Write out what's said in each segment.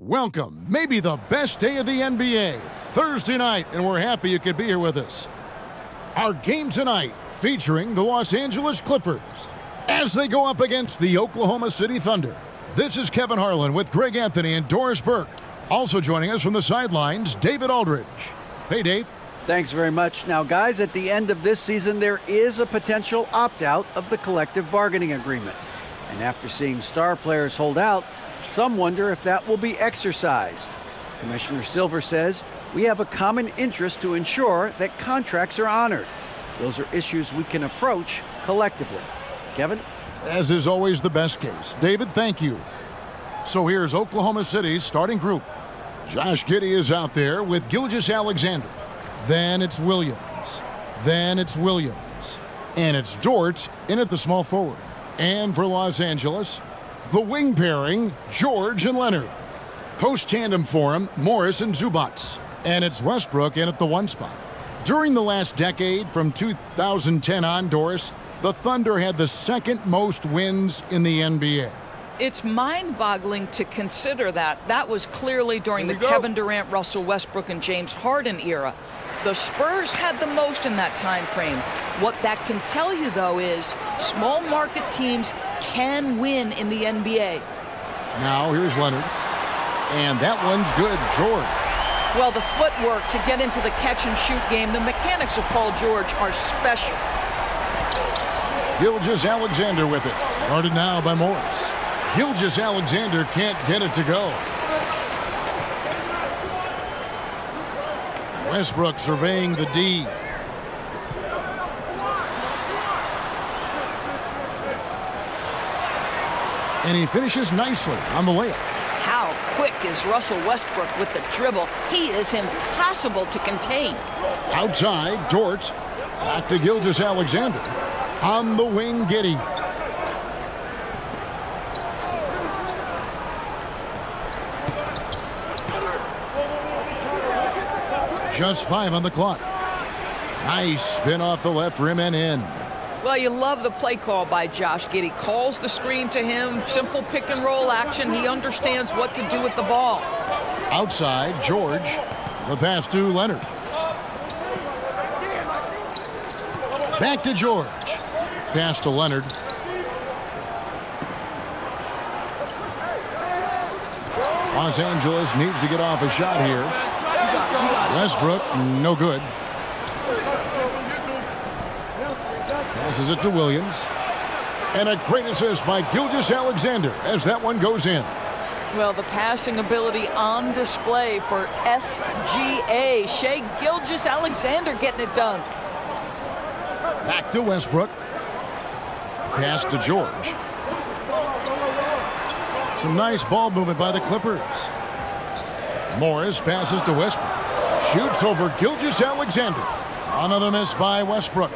Welcome, maybe the best day of the NBA, Thursday night, and we're happy you could be here with us. Our game tonight featuring the Los Angeles Clippers as they go up against the Oklahoma City Thunder. This is Kevin Harlan with Greg Anthony and Doris Burke. Also joining us from the sidelines, David Aldridge. Hey, Dave. Thanks very much. Now, guys, at the end of this season, there is a potential opt-out of the collective bargaining agreement. And after seeing star players hold out, some wonder if that will be exercised. Commissioner Silver says we have a common interest to ensure that contracts are honored. Those are issues we can approach collectively. Kevin? As is always the best case. David, thank you. So here's Oklahoma City's starting group. Josh Giddey is out there with Gilgeous-Alexander. Then it's Williams. Then it's Williams. And it's Dort in at the small forward. And for Los Angeles, the wing pairing, George and Leonard. Post-tandem for him, Morris and Zubac. And it's Westbrook in at the one spot. During the last decade, from 2010 on, Doris, the Thunder had the second most wins in the NBA. It's mind-boggling to consider that. That was clearly during the Kevin Durant, Russell Westbrook, and James Harden era. The Spurs had the most in that time frame. What that can tell you, though, is small market teams can win in the NBA. Now here's Leonard. And that one's good, George. Well, the footwork to get into the catch-and-shoot game, the mechanics of Paul George are special. Gilgeous-Alexander with it. Guarded now by Morris. Gilgeous-Alexander can't get it to go. Westbrook surveying the D. And he finishes nicely on the layup. How quick is Russell Westbrook with the dribble? He is impossible to contain. Outside, Dort. Back to Gilgeous-Alexander. On the wing, Giddey. Just 5 on the clock. Nice spin off the left rim and in. Well, you love the play call by Josh Giddey. Calls the screen to him, simple pick and roll action. He understands what to do with the ball. Outside, George. The pass to Leonard. Back to George. Pass to Leonard. Los Angeles needs to get off a shot here. Westbrook, no good. Passes it to Williams. And a great assist by Gilgeous-Alexander as that one goes in. Well, the passing ability on display for SGA. Shai Gilgeous-Alexander getting it done. Back to Westbrook. Pass to George. Some nice ball movement by the Clippers. Morris passes to Westbrook. Shoots over Gilgeous-Alexander. Another miss by Westbrook.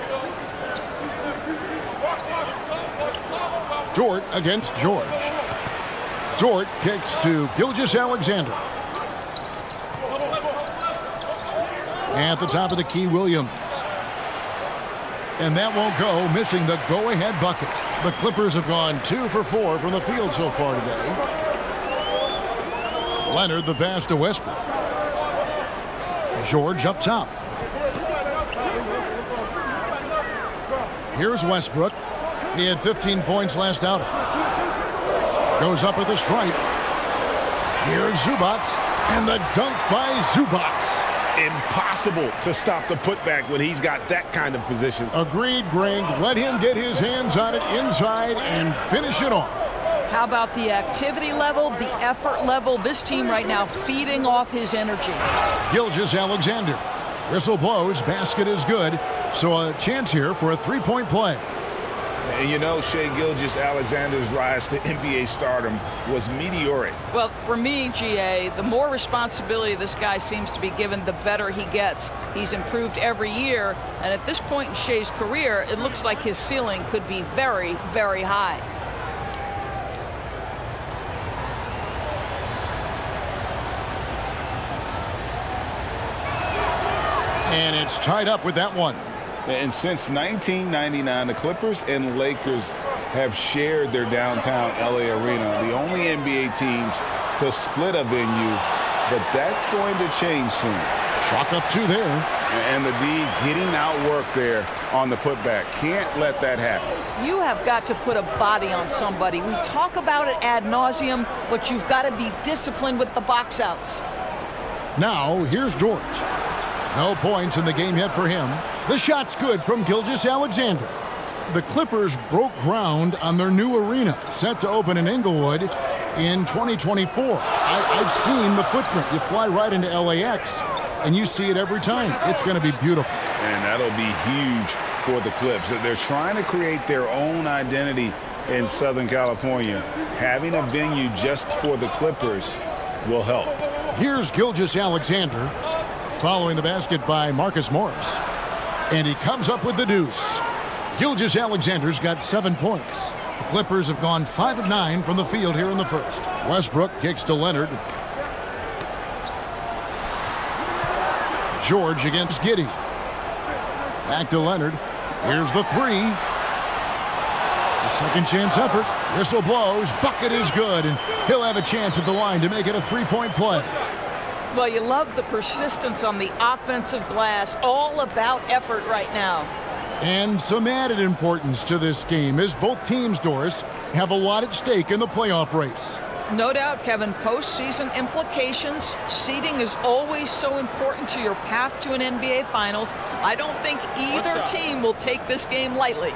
Dort against George. Dort kicks to Gilgeous-Alexander. At the top of the key, Williams. And that won't go, missing the go-ahead bucket. The Clippers have gone 2 for 4 from the field so far today. Leonard, the pass to Westbrook. George up top. Here's Westbrook. He had 15 points last outing. Goes up with a stripe. Here's Zubac. And the dunk by Zubac. Impossible to stop the putback when he's got that kind of position. Agreed, Greg. Let him get his hands on it inside and finish it off. How about the activity level, the effort level? This team right now feeding off his energy. Gilgeous-Alexander. Whistle blows. Basket is good. So a chance here for a three-point play. And you know, Shai Gilgeous-Alexander's rise to NBA stardom was meteoric. Well, for me, GA, the more responsibility this guy seems to be given, the better he gets. He's improved every year, and at this point in Shai's career, it looks like his ceiling could be very, very high. And it's tied up with that one. And since 1999, the Clippers and Lakers have shared their downtown LA arena. The only NBA teams to split a venue, but that's going to change soon. Chalk up 2 there. And the D getting outworked there on the putback. Can't let that happen. You have got to put a body on somebody. We talk about it ad nauseum, but you've got to be disciplined with the box outs. Now, here's George. No points in the game yet for him. The shot's good from Gilgeous-Alexander. The Clippers broke ground on their new arena, set to open in Inglewood in 2024. I've seen the footprint. You fly right into LAX, and you see it every time. It's going to be beautiful. And that'll be huge for the Clips. They're trying to create their own identity in Southern California. Having a venue just for the Clippers will help. Here's Gilgeous-Alexander following the basket by Marcus Morris. And he comes up with the deuce. Gilgeous-Alexander's got 7 points. The Clippers have gone 5 of 9 from the field here in the first. Westbrook kicks to Leonard. George against Giddey. Back to Leonard. Here's the 3. The second chance effort. Whistle blows. Bucket is good. And he'll have a chance at the line to make it a 3-point play. Well, you love the persistence on the offensive glass. All about effort right now. And some added importance to this game as both teams, Doris, have a lot at stake in the playoff race. No doubt, Kevin. Postseason implications. Seeding is always so important to your path to an NBA Finals. I don't think either team will take this game lightly.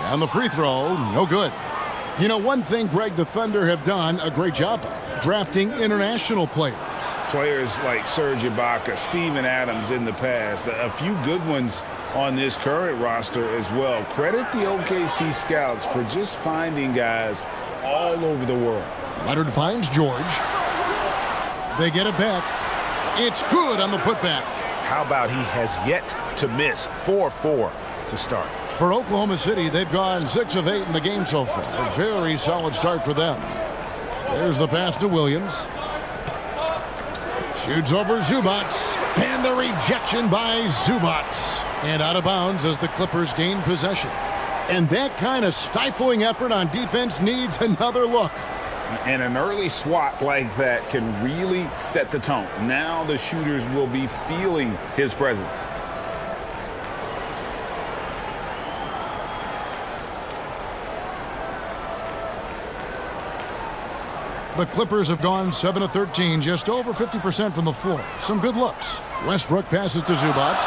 And the free throw, no good. You know, one thing Greg, the Thunder have done a great job of, drafting international players. Players like Serge Ibaka, Steven Adams in the past, a few good ones on this current roster as well. Credit the OKC scouts for just finding guys all over the world. Leonard finds George. They get it back. It's good on the putback. How about he has yet to miss 4-4 to start? For Oklahoma City, they've gone 6 of 8 in the game so far. A very solid start for them. There's the pass to Williams. Shoots over Zubac. And the rejection by Zubac. And out of bounds as the Clippers gain possession. And that kind of stifling effort on defense needs another look. And an early swat like that can really set the tone. Now the shooters will be feeling his presence. The Clippers have gone 7 of 13, just over 50% from the floor. Some good looks. Westbrook passes to Zubac.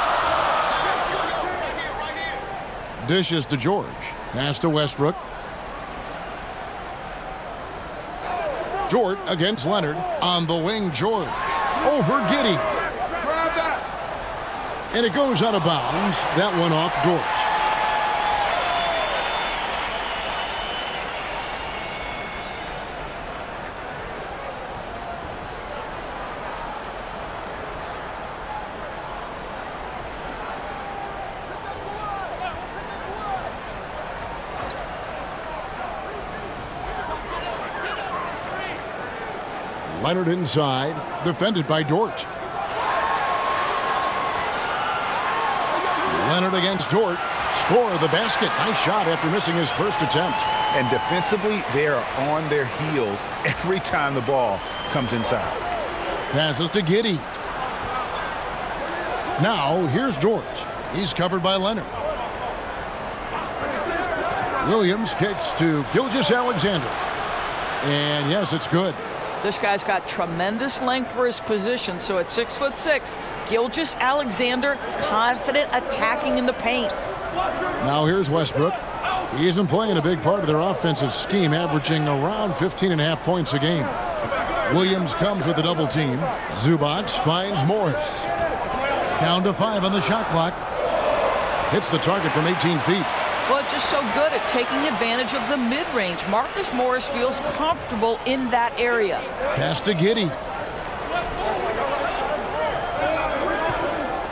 Dishes to George. Pass to Westbrook. George against Leonard. On the wing, George. Over Giddey. And it goes out of bounds. That one off George. Leonard inside, defended by Dort. Leonard against Dort. Score the basket. Nice shot after missing his first attempt. And defensively, they are on their heels every time the ball comes inside. Passes to Giddey. Now, here's George. He's covered by Leonard. Williams kicks to Gilgeous-Alexander. And yes, it's good. This guy's got tremendous length for his position, so at 6'6", Gilgeous-Alexander confident attacking in the paint. Now here's Westbrook. He's been playing a big part of their offensive scheme, averaging around 15.5 points a game. Williams comes with a double team. Zubac finds Morris. Down to 5 on the shot clock. Hits the target from 18 feet. Well, just so good at taking advantage of the mid-range. Marcus Morris feels comfortable in that area. Pass to Giddey.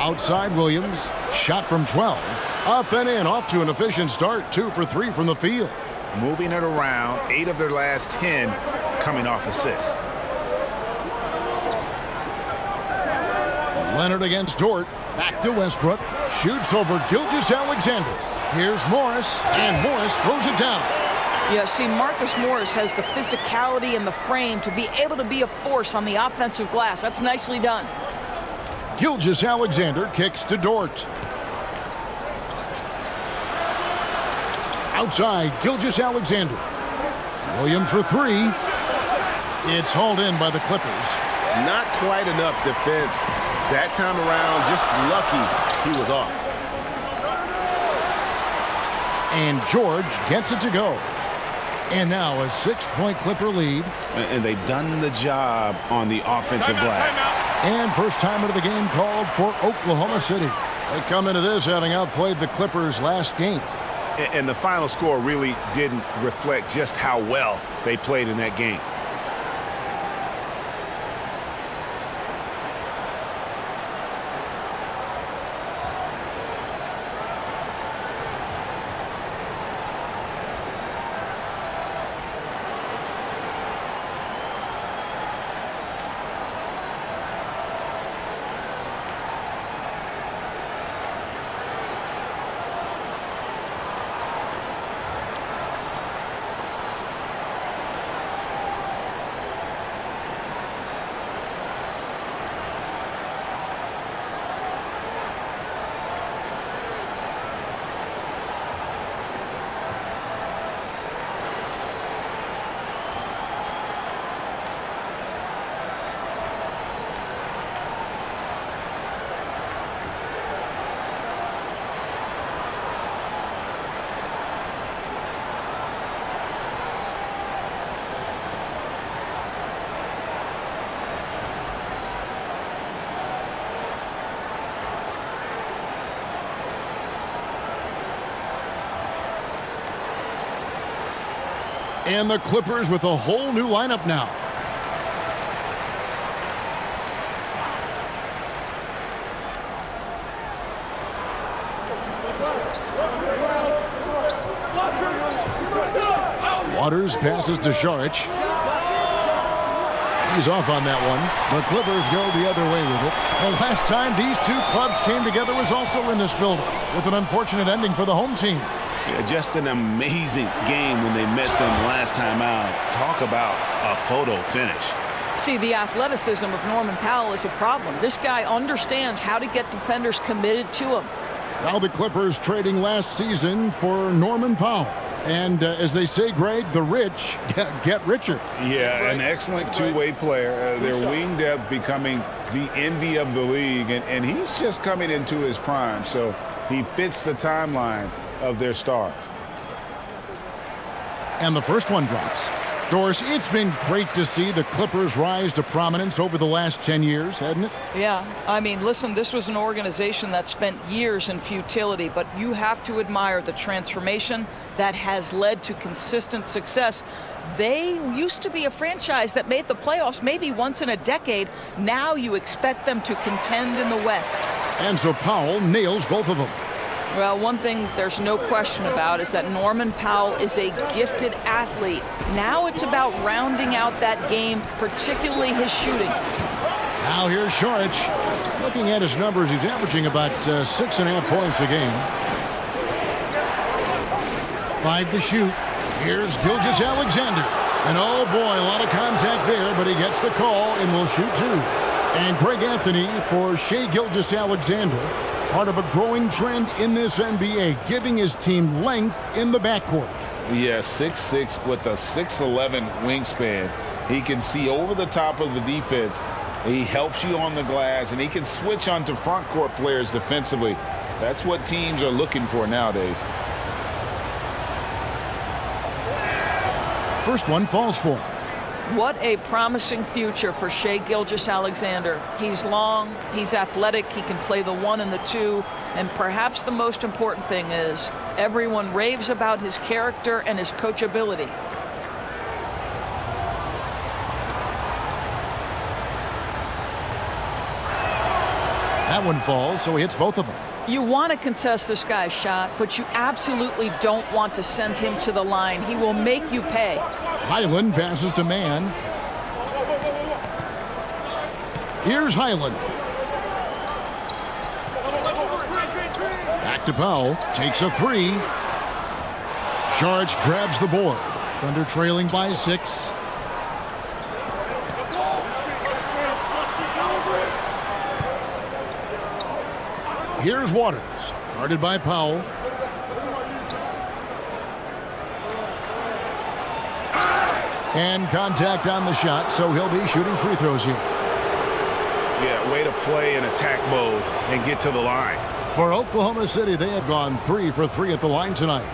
Outside Williams. Shot from 12. Up and in. Off to an efficient start. 2 for 3 from the field. Moving it around, 8 of their last 10 coming off assists. Leonard against Dort. Back to Westbrook. Shoots over Gilgeous-Alexander. Here's Morris, and Morris throws it down. Yeah, see, Marcus Morris has the physicality and the frame to be able to be a force on the offensive glass. That's nicely done. Gilgeous-Alexander kicks to Dort. Outside, Gilgeous-Alexander. Williams for three. It's hauled in by the Clippers. Not quite enough defense. That time around, just lucky he was off. And George gets it to go. And now a 6-point Clipper lead. And they've done the job on the offensive glass. And first time of the game called for Oklahoma City. They come into this having outplayed the Clippers last game. And the final score really didn't reflect just how well they played in that game. And the Clippers with a whole new lineup now. Waters passes to Šarić. He's off on that one. The Clippers go the other way with it. The last time these two clubs came together was also in this building, with an unfortunate ending for the home team. Yeah, just an amazing game when they met them last time out. Talk about a photo finish. See, the athleticism of Norman Powell is a problem. This guy understands how to get defenders committed to him. Now the Clippers trading last season for Norman Powell. And as they say, Greg, the rich get richer. Yeah, an excellent two-way player. Their wing depth becoming the envy of the league. And he's just coming into his prime. So he fits the timeline of their stars. And the first one drops. Doris, it's been great to see the Clippers rise to prominence over the last 10 years, hasn't it? Yeah, I mean, listen, this was an organization that spent years in futility, but you have to admire the transformation that has led to consistent success. They used to be a franchise that made the playoffs maybe once in a decade. Now you expect them to contend in the West. And so Powell nails both of them. Well, one thing there's no question about is that Norman Powell is a gifted athlete. Now it's about rounding out that game, particularly his shooting. Now here's Šarić. Looking at his numbers, he's averaging about 6.5 points a game. 5 to shoot. Here's Gilgeous-Alexander. And oh boy, a lot of contact there, but he gets the call and will shoot 2. And Greg Anthony for Shai Gilgeous-Alexander. Part of a growing trend in this NBA, giving his team length in the backcourt. Yeah, 6'6" with a 6'11" wingspan. He can see over the top of the defense. He helps you on the glass, and he can switch onto front court players defensively. That's what teams are looking for nowadays. First one falls for him. What a promising future for Shai Gilgeous-Alexander. He's long, he's athletic, he can play the 1 and the 2, and perhaps the most important thing is everyone raves about his character and his coachability. That one falls, so he hits both of them. You want to contest this guy's shot, but you absolutely don't want to send him to the line. He will make you pay. Hyland passes to Mann. Here's Hyland. Back to Powell. Takes a three. Saric grabs the board. Thunder trailing by 6. Here's Waters. Guarded by Powell. And contact on the shot, so he'll be shooting free throws here. Yeah, way to play in attack mode and get to the line. For Oklahoma City, they have gone 3 for 3 at the line tonight.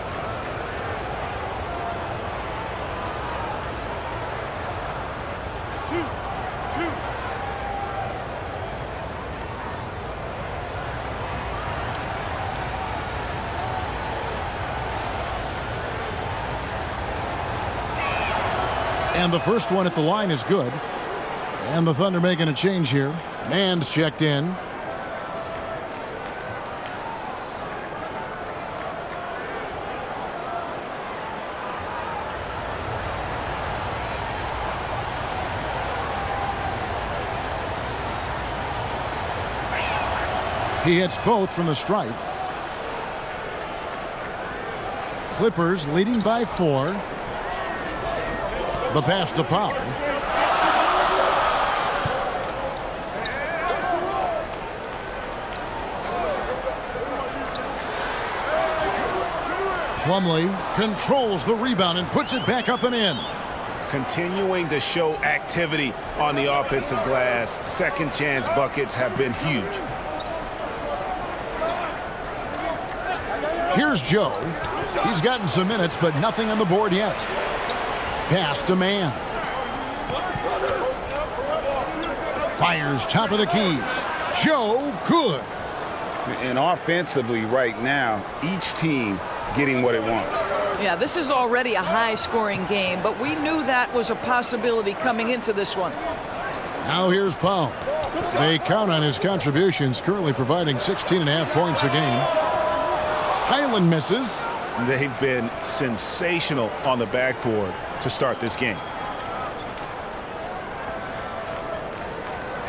And the first one at the line is good. And the Thunder making a change here. Mann's checked in. He hits both from the stripe. Clippers leading by 4. The pass to Powell. Plumlee controls the rebound and puts it back up and in. Continuing to show activity on the offensive glass. Second chance buckets have been huge. Here's Joe. He's gotten some minutes, but nothing on the board yet. Pass to Mann. Fires top of the key. Joe, good. And offensively right now, each team getting what it wants. Yeah, this is already a high-scoring game, but we knew that was a possibility coming into this one. Now here's Powell. They count on his contributions, currently providing 16.5 points a game. Highland misses. They've been sensational on the backboard to start this game.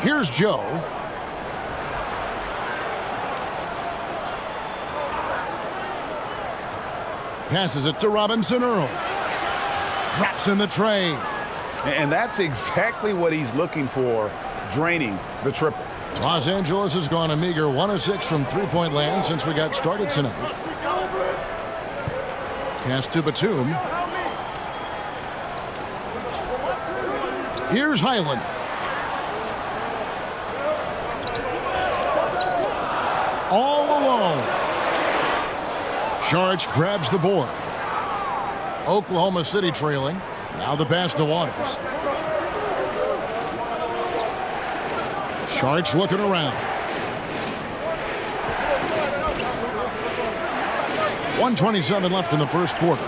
Here's Joe. Passes it to Robinson Earl. Drops in the tray. And that's exactly what he's looking for, draining the triple. Los Angeles has gone a meager 1 of 6 from three-point land since we got started tonight. Pass to Batum. Here's Highland. All alone. Saric grabs the board. Oklahoma City trailing. Now the pass to Waters. Saric looking around. 1:27 left in the first quarter.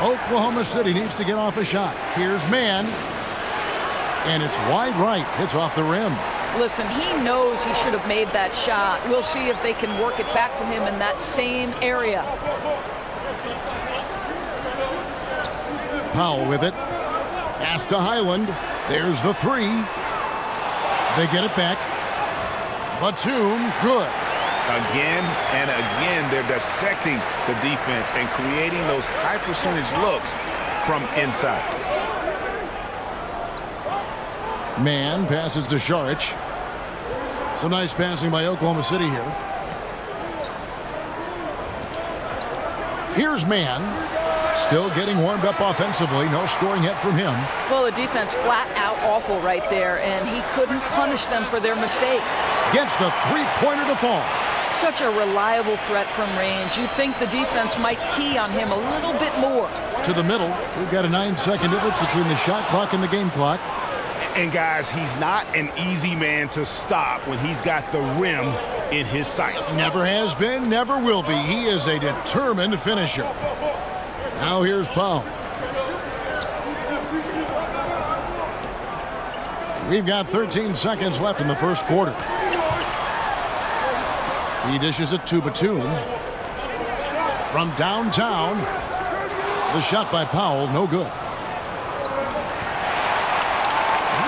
Oklahoma City needs to get off a shot. Here's Mann. And it's wide right. Hits off the rim. Listen, he knows he should have made that shot. We'll see if they can work it back to him in that same area. Powell with it. Pass to Highland. There's the three. They get it back. Batum, good. Again and again, they're dissecting the defense and creating those high percentage looks from inside. Mann passes to Saric. Some nice passing by Oklahoma City here. Here's Mann. Still getting warmed up offensively. No scoring yet from him. Well, the defense flat out awful right there, and he couldn't punish them for their mistake. Gets the three-pointer to fall. Such a reliable threat from range. You'd think the defense might key on him a little bit more. To the middle. We've got a 9-second difference between the shot clock and the game clock. And guys, he's not an easy man to stop when he's got the rim in his sights. Never has been, never will be. He is a determined finisher. Now here's Powell. We've got 13 seconds left in the first quarter. He dishes it to Batum. From downtown, the shot by Powell, no good.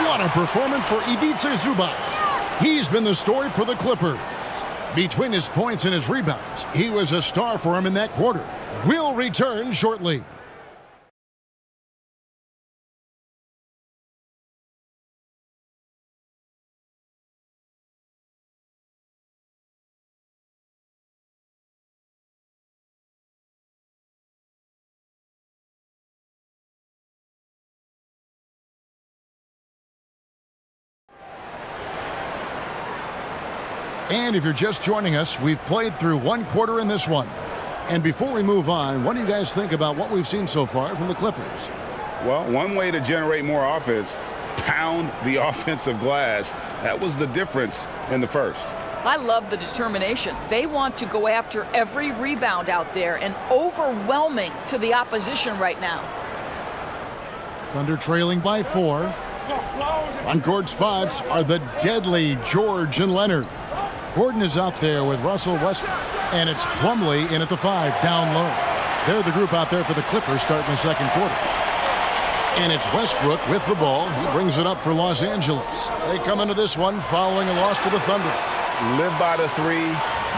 What a performance for Ivica Zubac. He's been the story for the Clippers. Between his points and his rebounds, he was a star for him in that quarter. We'll return shortly. And if you're just joining us, we've played through one quarter in this one. And before we move on, what do you guys think about what we've seen so far from the Clippers? Well, one way to generate more offense, pound the offensive glass. That was the difference in the first. I love the determination. They want to go after every rebound out there and overwhelming to the opposition right now. Thunder trailing by 4. Front court spots are the deadly George and Leonard. Gordon is out there with Russell Westbrook, and it's Plumlee in at the 5, down low. They're the group out there for the Clippers starting the second quarter. And it's Westbrook with the ball. He brings it up for Los Angeles. They come into this one following a loss to the Thunder. Live by the 3,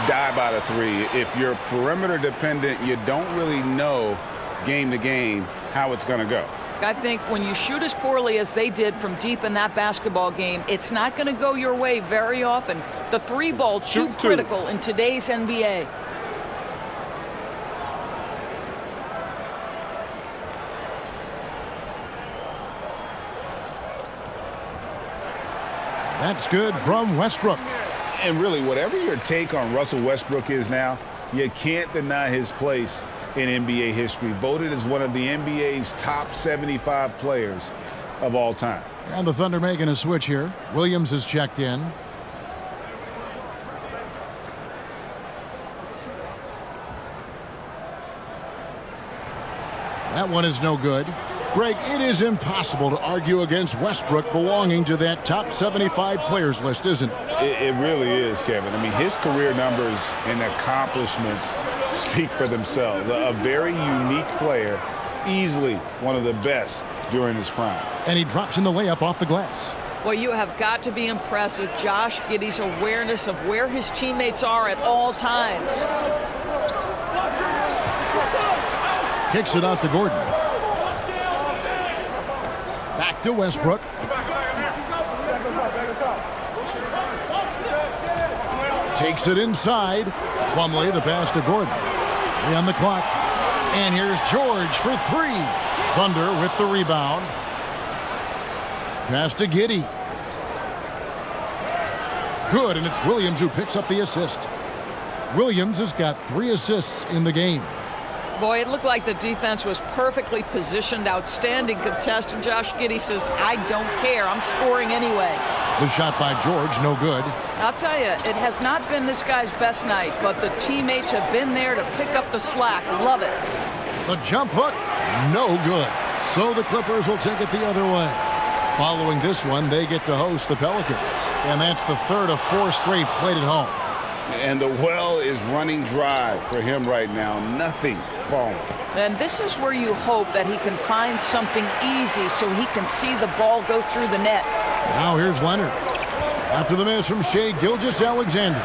die by the 3. If you're perimeter dependent, you don't really know game to game how it's going to go. I think when you shoot as poorly as they did from deep in that basketball game, it's not going to go your way very often. The 3 ball too critical in today's NBA. That's good from Westbrook. And really, whatever your take on Russell Westbrook is now, you can't deny his place in NBA history. Voted as one of the NBA's top 75 players of all time. And the Thunder making a switch here. Williams is checked in. That one is no good. Greg, it is impossible to argue against Westbrook belonging to that top 75 players list, isn't it? It really is, Kevin. I mean, his career numbers and accomplishments speak for themselves. A very unique player, easily one of the best during his prime. And he drops in the layup off the glass. Well, you have got to be impressed with Josh Giddey's awareness of where his teammates are at all times. Kicks it out to Gordon. Back to Westbrook. Takes it inside. Plumlee, the pass to Gordon. 3 on the clock. And here's George for 3. Thunder with the rebound. Pass to Giddey. Good, and it's Williams who picks up the assist. Williams has got 3 assists in the game. Boy, it looked like the defense was perfectly positioned, outstanding contest, and Josh Giddey says, I don't care, I'm scoring anyway. The shot by George, no good. I'll tell you, it has not been this guy's best night, but the teammates have been there to pick up the slack. Love it. The jump hook, no good. So the Clippers will take it the other way. Following this one, they get to host the Pelicans. And that's the 3rd of 4 straight played at home. And the well is running dry for him right now. Nothing falling. And this is where you hope that he can find something easy so he can see the ball go through the net. Now here's Leonard. After the miss from Shai Gilgeous-Alexander.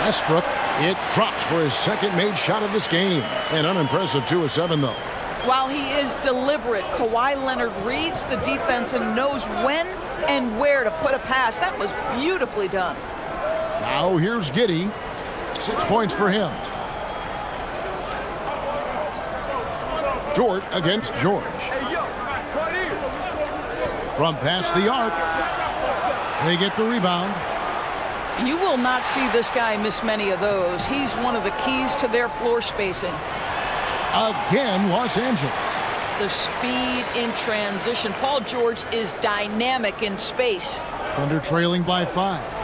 Westbrook, it drops for his second made shot of this game. An unimpressive 2 of 7, though. While he is deliberate, Kawhi Leonard reads the defense and knows when and where to put a pass. That was beautifully done. Now here's Giddey. 6 points for him. Dort against George. From past the arc. They get the rebound. You will not see this guy miss many of those. He's one of the keys to their floor spacing. Again, Los Angeles. The speed in transition. Paul George is dynamic in space. Thunder trailing by 5.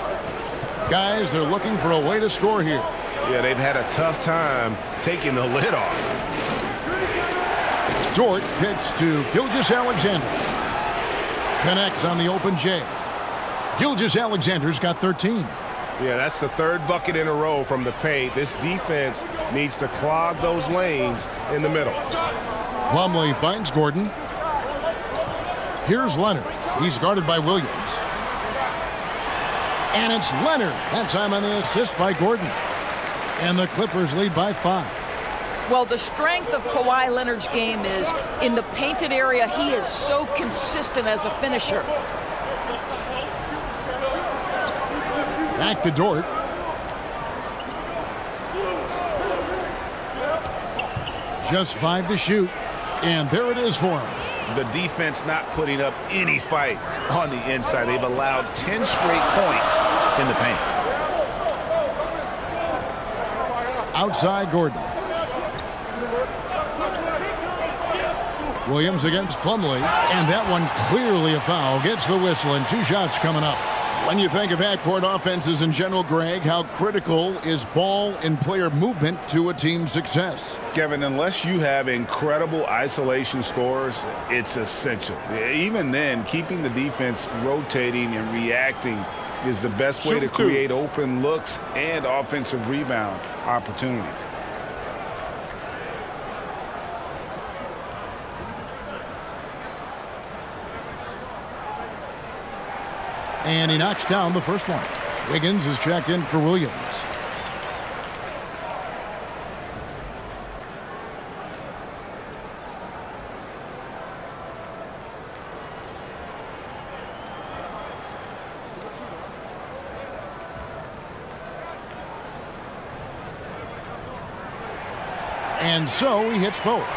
Guys, they're looking for a way to score here. Yeah, they've had a tough time taking the lid off. Dort kicks to Gilgeous-Alexander. Connects on the open J. Gilgeous-Alexander's got 13. Yeah, that's the 3rd bucket in a row from the paint. This defense needs to clog those lanes in the middle. Plumlee finds Gordon. Here's Leonard. He's guarded by Williams. And it's Leonard. That time on the assist by Gordon. And the Clippers lead by 5. Well, the strength of Kawhi Leonard's game is in the painted area. He is so consistent as a finisher. Back to Dort. Just 5 to shoot. And there it is for him. The defense not putting up any fight on the inside. They've allowed 10 straight points in the paint. Outside Gordon. Williams against Plumlee, and that one clearly a foul. Gets the whistle, and 2 shots coming up. When you think of half-court offenses in general, Greg, how critical is ball and player movement to a team's success? Kevin, unless you have incredible isolation scores, it's essential. Even then, keeping the defense rotating and reacting is the best way to create open looks and offensive rebound opportunities. And he knocks down the first one. Wiggins is checked in for Williams. And so he hits both.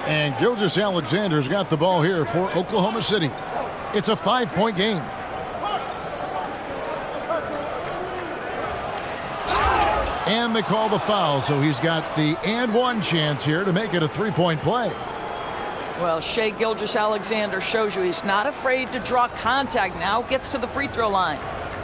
And Gilgeous-Alexander's got the ball here for Oklahoma City. It's a 5-point game. And they call the foul, so he's got the and one chance here to make it a 3-point play. Well, Shai Gilgeous-Alexander shows you he's not afraid to draw contact. Now gets to the free throw line.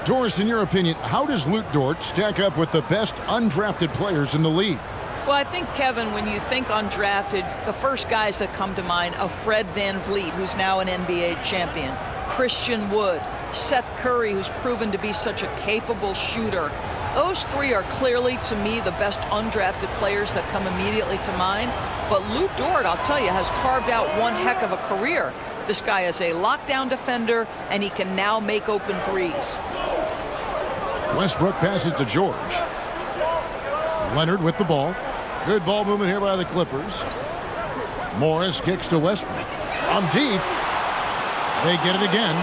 Doris, in your opinion, how does Luke Dort stack up with the best undrafted players in the league? Well, I think, Kevin, when you think undrafted, the first guys that come to mind are Fred VanVleet, who's now an NBA champion, Christian Wood, Seth Curry, who's proven to be such a capable shooter. Those 3 are clearly, to me, the best undrafted players that come immediately to mind. But Luke Dort, I'll tell you, has carved out one heck of a career. This guy is a lockdown defender, and he can now make open threes. Westbrook passes to George. Leonard with the ball. Good ball movement here by the Clippers. Morris kicks to Westbrook. On deep. They get it again.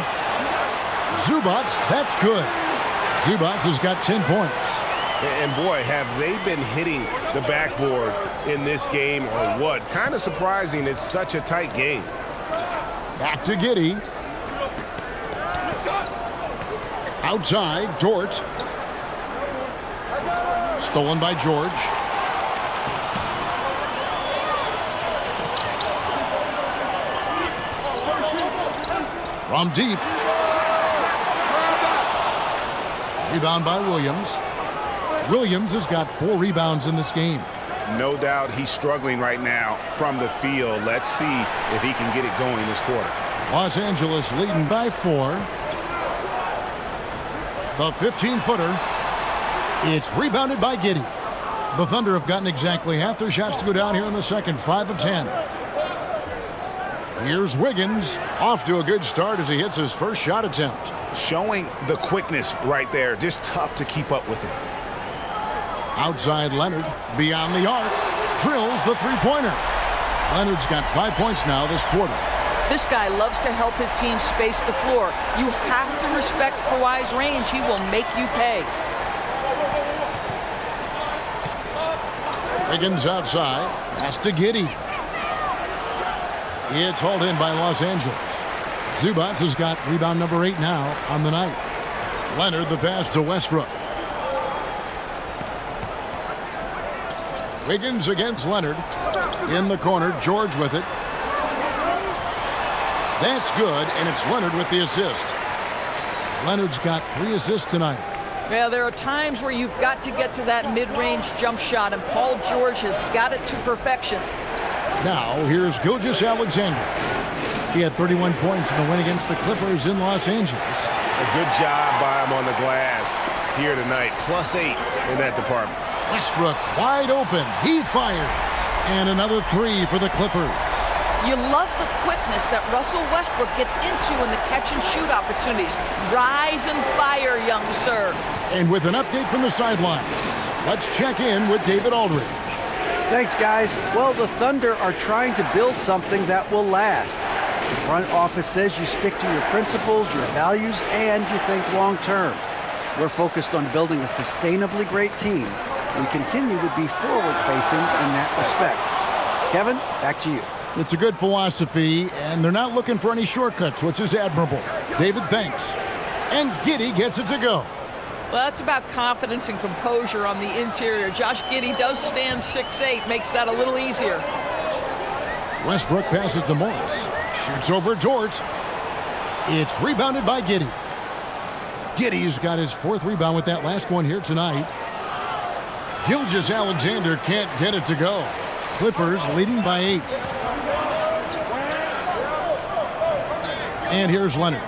Zubac, that's good. Zubac has got 10 points. And boy, have they been hitting the backboard in this game or what? Kind of surprising it's such a tight game. Back to Giddey. Outside, Dort. Stolen by George. From deep. Rebound by Williams. Williams has got 4 rebounds in this game. No doubt he's struggling right now from the field. Let's see if he can get it going this quarter. Los Angeles leading by 4. The 15-footer. It's rebounded by Giddey. The Thunder have gotten exactly half their shots to go down here in the second, 5 of 10. Here's Wiggins, off to a good start as he hits his first shot attempt. Showing the quickness right there. Just tough to keep up with it. Outside Leonard, beyond the arc, drills the three-pointer. Leonard's got 5 points now this quarter. This guy loves to help his team space the floor. You have to respect Kawhi's range. He will make you pay. Wiggins outside, pass to Giddey. It's hauled in by Los Angeles. Zubac has got rebound number 8 now on the night. Leonard the pass to Westbrook. Wiggins against Leonard. In the corner, George with it. That's good, and it's Leonard with the assist. Leonard's got 3 assists tonight. Yeah, there are times where you've got to get to that mid-range jump shot, and Paul George has got it to perfection. Now, here's Gilgeous-Alexander. He had 31 points in the win against the Clippers in Los Angeles. A good job by him on the glass here tonight. +8 in that department. Westbrook wide open. He fires. And another 3 for the Clippers. You love the quickness that Russell Westbrook gets into in the catch-and-shoot opportunities. Rise and fire, young sir. And with an update from the sidelines, let's check in with David Aldridge. Thanks, guys. Well, the Thunder are trying to build something that will last. The front office says you stick to your principles, your values, and you think long term. We're focused on building a sustainably great team. We continue to be forward-facing in that respect. Kevin, back to you. It's a good philosophy, and they're not looking for any shortcuts, which is admirable. David, thanks. And Giddey gets it to go. Well, that's about confidence and composure on the interior. Josh Giddey does stand 6'8", makes that a little easier. Westbrook passes to Morris. Shoots over Dort. It's rebounded by Giddey. Giddey's got his 4th rebound with that last one here tonight. Gilgeous-Alexander can't get it to go. Clippers leading by 8. And here's Leonard.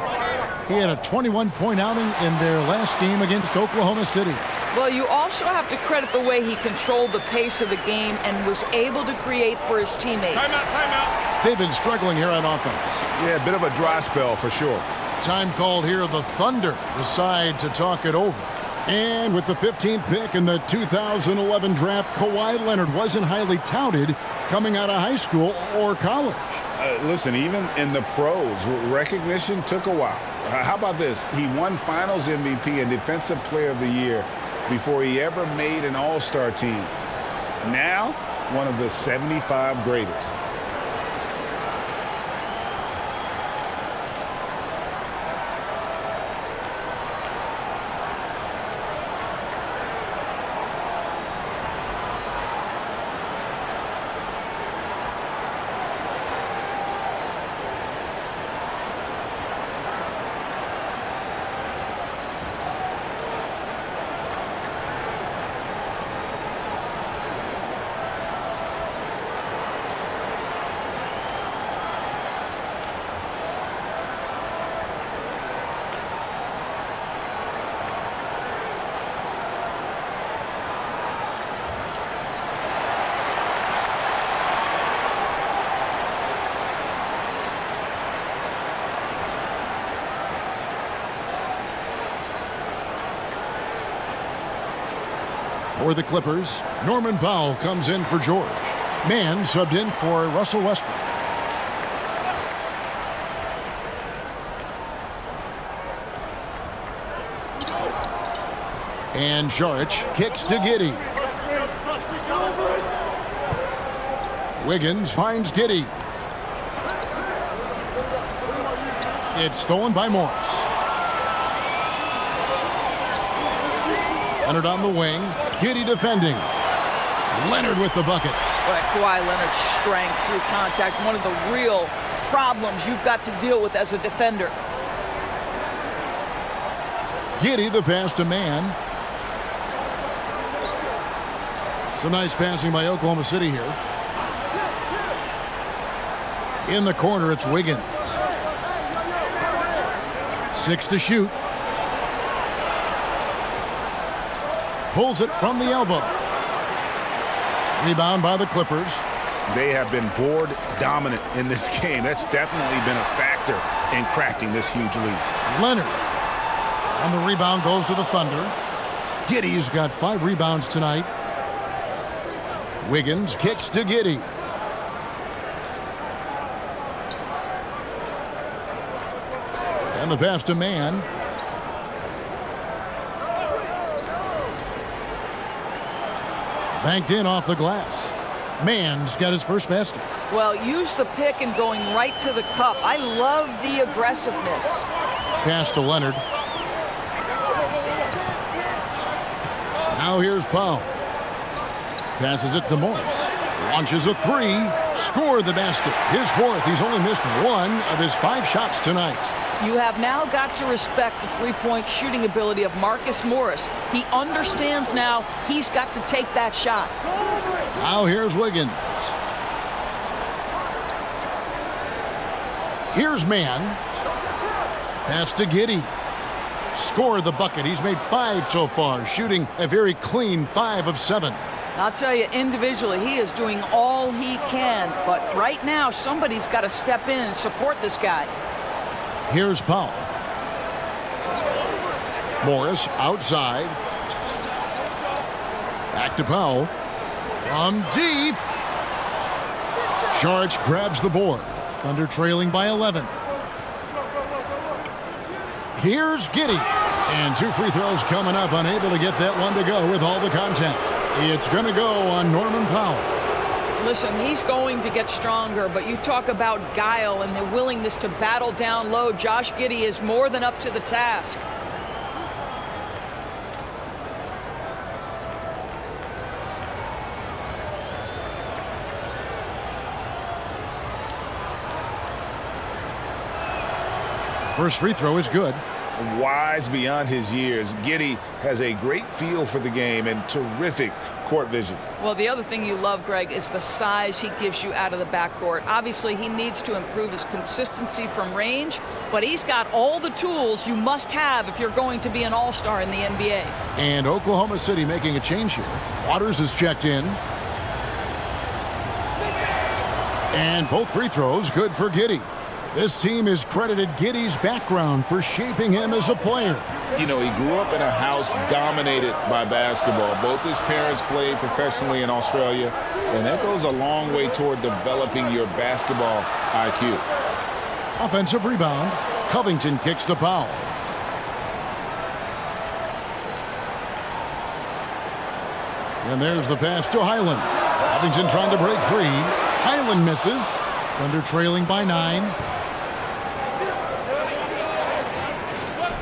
He had a 21-point outing in their last game against Oklahoma City. Well, you also have to credit the way he controlled the pace of the game and was able to create for his teammates. Timeout. They've been struggling here on offense. Yeah, a bit of a dry spell for sure. Time called here. The Thunder decide to talk it over. And with the 15th pick in the 2011 draft, Kawhi Leonard wasn't highly touted coming out of high school or college. Listen, even in the pros, recognition took a while. How about this? He won Finals MVP and Defensive Player of the Year before he ever made an All-Star team. Now, one of the 75 greatest. For the Clippers, Norman Powell comes in for George. Mann subbed in for Russell Westbrook. And Saric kicks to Giddey. Wiggins finds Giddey. It's stolen by Morris. Leonard on the wing. Giddey defending. Leonard with the bucket. But Kawhi Leonard's strength through contact, one of the real problems you've got to deal with as a defender. Giddey the pass to Mann. Some nice passing by Oklahoma City here. In the corner, it's Wiggins. 6 to shoot. Pulls it from the elbow. Rebound by the Clippers. They have been board dominant in this game. That's definitely been a factor in crafting this huge lead. Leonard. And the rebound goes to the Thunder. Giddey's got 5 rebounds tonight. Wiggins kicks to Giddey. And the pass to Mann. Banked in off the glass. Mann's got his first basket. Well, use the pick and going right to the cup. I love the aggressiveness. Pass to Leonard. Now here's Powell. Passes it to Morris. Launches a 3. Scored the basket. His 4th. He's only missed 1 of his 5 shots tonight. You have now got to respect the three-point shooting ability of Marcus Morris. He understands now he's got to take that shot. Now here's Wiggins. Here's Mann. Pass to Giddey. Scored the bucket. He's made 5 so far, shooting a very clean 5 of 7. I'll tell you, individually, he is doing all he can. But right now, somebody's got to step in and support this guy. Here's Powell. Morris outside. Back to Powell. From deep. Saric grabs the board. Thunder trailing by 11. Here's Giddey. And 2 free throws coming up. Unable to get that one to go with all the contact. It's going to go on Norman Powell. Listen, he's going to get stronger, but you talk about guile and the willingness to battle down low. Josh Giddey is more than up to the task. First free throw is good. Wise beyond his years, Giddey has a great feel for the game and terrific court vision. Well, the other thing you love, Greg, is the size he gives you out of the backcourt. Obviously, he needs to improve his consistency from range, but he's got all the tools you must have if you're going to be an all-star in the NBA. And Oklahoma City making a change here. Waters is checked in. And both free throws good for Giddey. This team has credited Giddey's background for shaping him as a player. You know, he grew up in a house dominated by basketball. Both his parents played professionally in Australia, and that goes a long way toward developing your basketball IQ. Offensive rebound. Covington kicks to Powell. And there's the pass to Highland. Covington trying to break free. Highland misses. Thunder trailing by 9.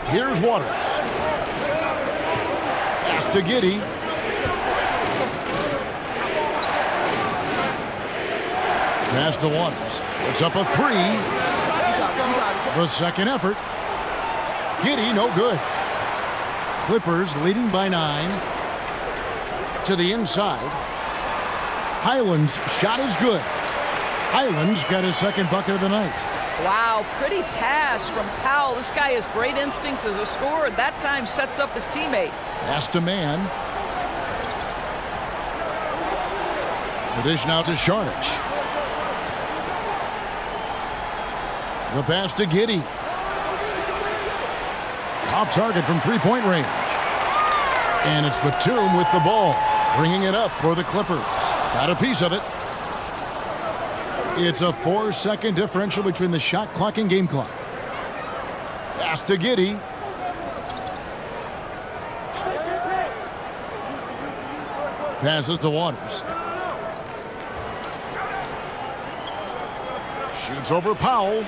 Here's Waters. Pass to Giddey. Pass to Waters. Puts up a 3. The second effort. Giddey, no good. Clippers leading by 9. To the inside. Highland's shot is good. Highland's got his second bucket of the night. Wow, pretty pass from Powell. This guy has great instincts as a scorer. That time sets up his teammate. Pass to man. The dish now to Saric. The pass to Giddey. Off target from three-point range. And it's Batum with the ball, bringing it up for the Clippers. Got a piece of it. It's a 4-second differential between the shot clock and game clock. Pass to Giddey. Passes to Waters. Shoots over Powell.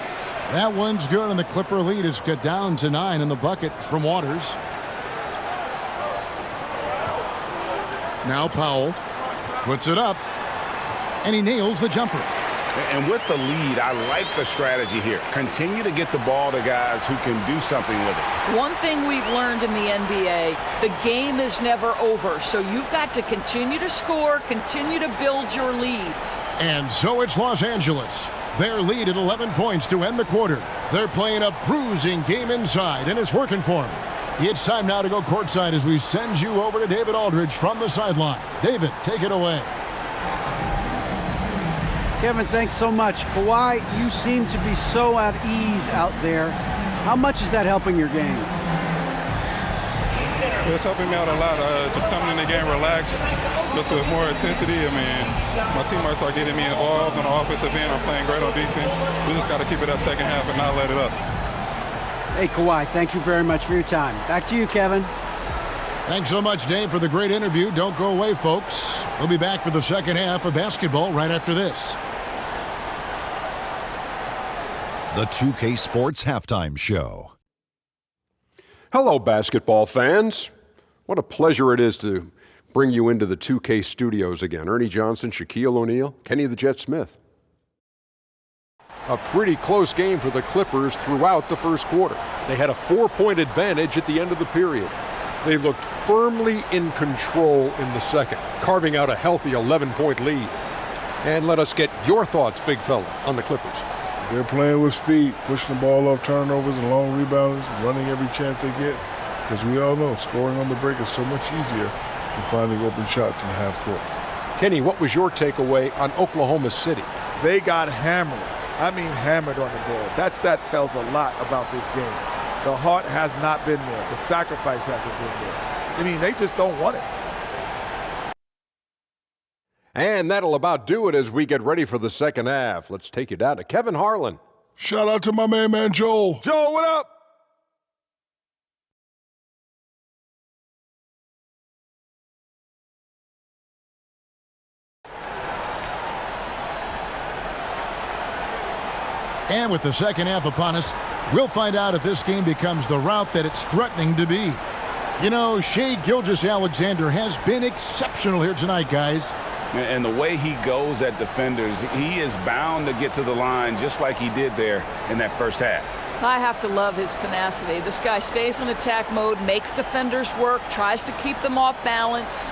That one's good, and the Clipper lead is cut down to 9 in the bucket from Waters. Now Powell puts it up, and he nails the jumper. And with the lead, I like the strategy here. Continue to get the ball to guys who can do something with it. One thing we've learned in the NBA, the game is never over. So you've got to continue to score, continue to build your lead. And so it's Los Angeles. Their lead at 11 points to end the quarter. They're playing a bruising game inside, and it's working for them. It's time now to go courtside as we send you over to David Aldridge from the sideline. David, take it away. Kevin, thanks so much. Kawhi, you seem to be so at ease out there. How much is that helping your game? It's helping me out a lot. Just coming in the game relaxed, just with more intensity. I mean, my teammates are getting me involved on the offensive end. I'm playing great on defense. We just got to keep it up second half and not let it up. Hey, Kawhi, thank you very much for your time. Back to you, Kevin. Thanks so much, Dave, for the great interview. Don't go away, folks. We'll be back for the second half of basketball right after this. The 2K Sports Halftime Show. Hello, basketball fans. What a pleasure it is to bring you into the 2K studios again. Ernie Johnson, Shaquille O'Neal, Kenny the Jet Smith. A pretty close game for the Clippers throughout the first quarter. They had a 4-point advantage at the end of the period. They looked firmly in control in the second, carving out a healthy 11-point lead. And let us get your thoughts, big fella, on the Clippers. They're playing with speed, pushing the ball off turnovers and long rebounds, running every chance they get. Because we all know scoring on the break is so much easier and finding open shots in the half court. Kenny, what was your takeaway on Oklahoma City? They got hammered. I mean hammered on the board. That tells a lot about this game. The heart has not been there. The sacrifice hasn't been there. I mean, they just don't want it. And that'll about do it as we get ready for the second half. Let's take you down to Kevin Harlan. Shout out to my main man, Joel. Joel, what up? And with the second half upon us, we'll find out if this game becomes the route that it's threatening to be. You know, Shai Gilgeous-Alexander has been exceptional here tonight, guys. And the way he goes at defenders, he is bound to get to the line just like he did there in that first half. I have to love his tenacity. This guy stays in attack mode, makes defenders work, tries to keep them off balance.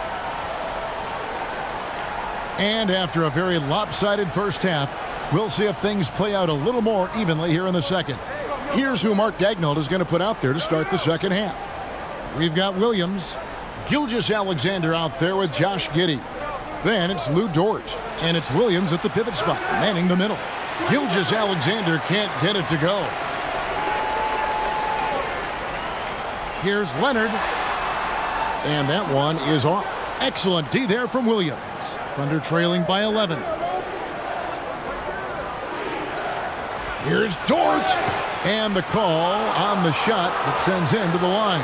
And after a very lopsided first half, we'll see if things play out a little more evenly here in the second. Here's who Mark Daigneault is going to put out there to start the second half. We've got Williams, Gilgeous-Alexander out there with Josh Giddey. Then it's Lou Dort, and it's Williams at the pivot spot, manning the middle. Gilgeous-Alexander can't get it to go. Here's Leonard, and that one is off. Excellent D there from Williams. Thunder trailing by 11. Here's Dort, and the call on the shot that sends him to the line.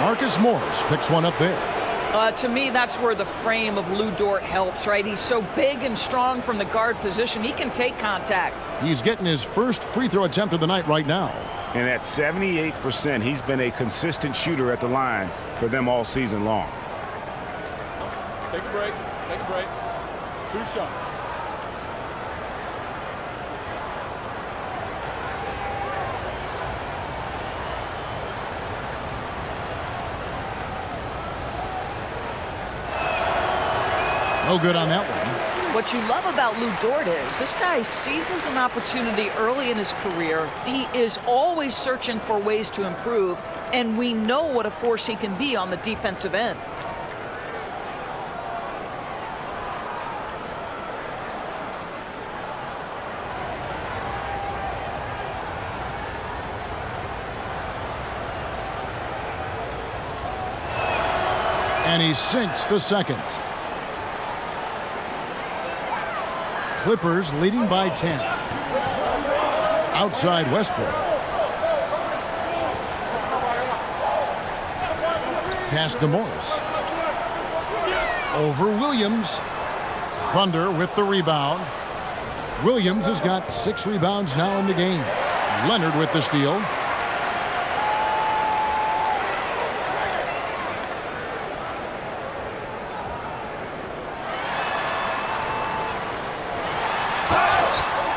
Marcus Morris picks one up there. To me, that's where the frame of Lou Dort helps, right? He's so big and strong from the guard position. He can take contact. He's getting his first free throw attempt of the night right now. And at 78%, he's been a consistent shooter at the line for them all season long. Take a break. Take a break. 2 shots. No good on that one. What you love about Lou Dort is this guy seizes an opportunity early in his career. He is always searching for ways to improve, and we know what a force he can be on the defensive end. And he sinks the second. Clippers leading by 10. Outside Westbrook. Pass to Morris. Over Williams. Thunder with the rebound. Williams has got 6 rebounds now in the game. Leonard with the steal.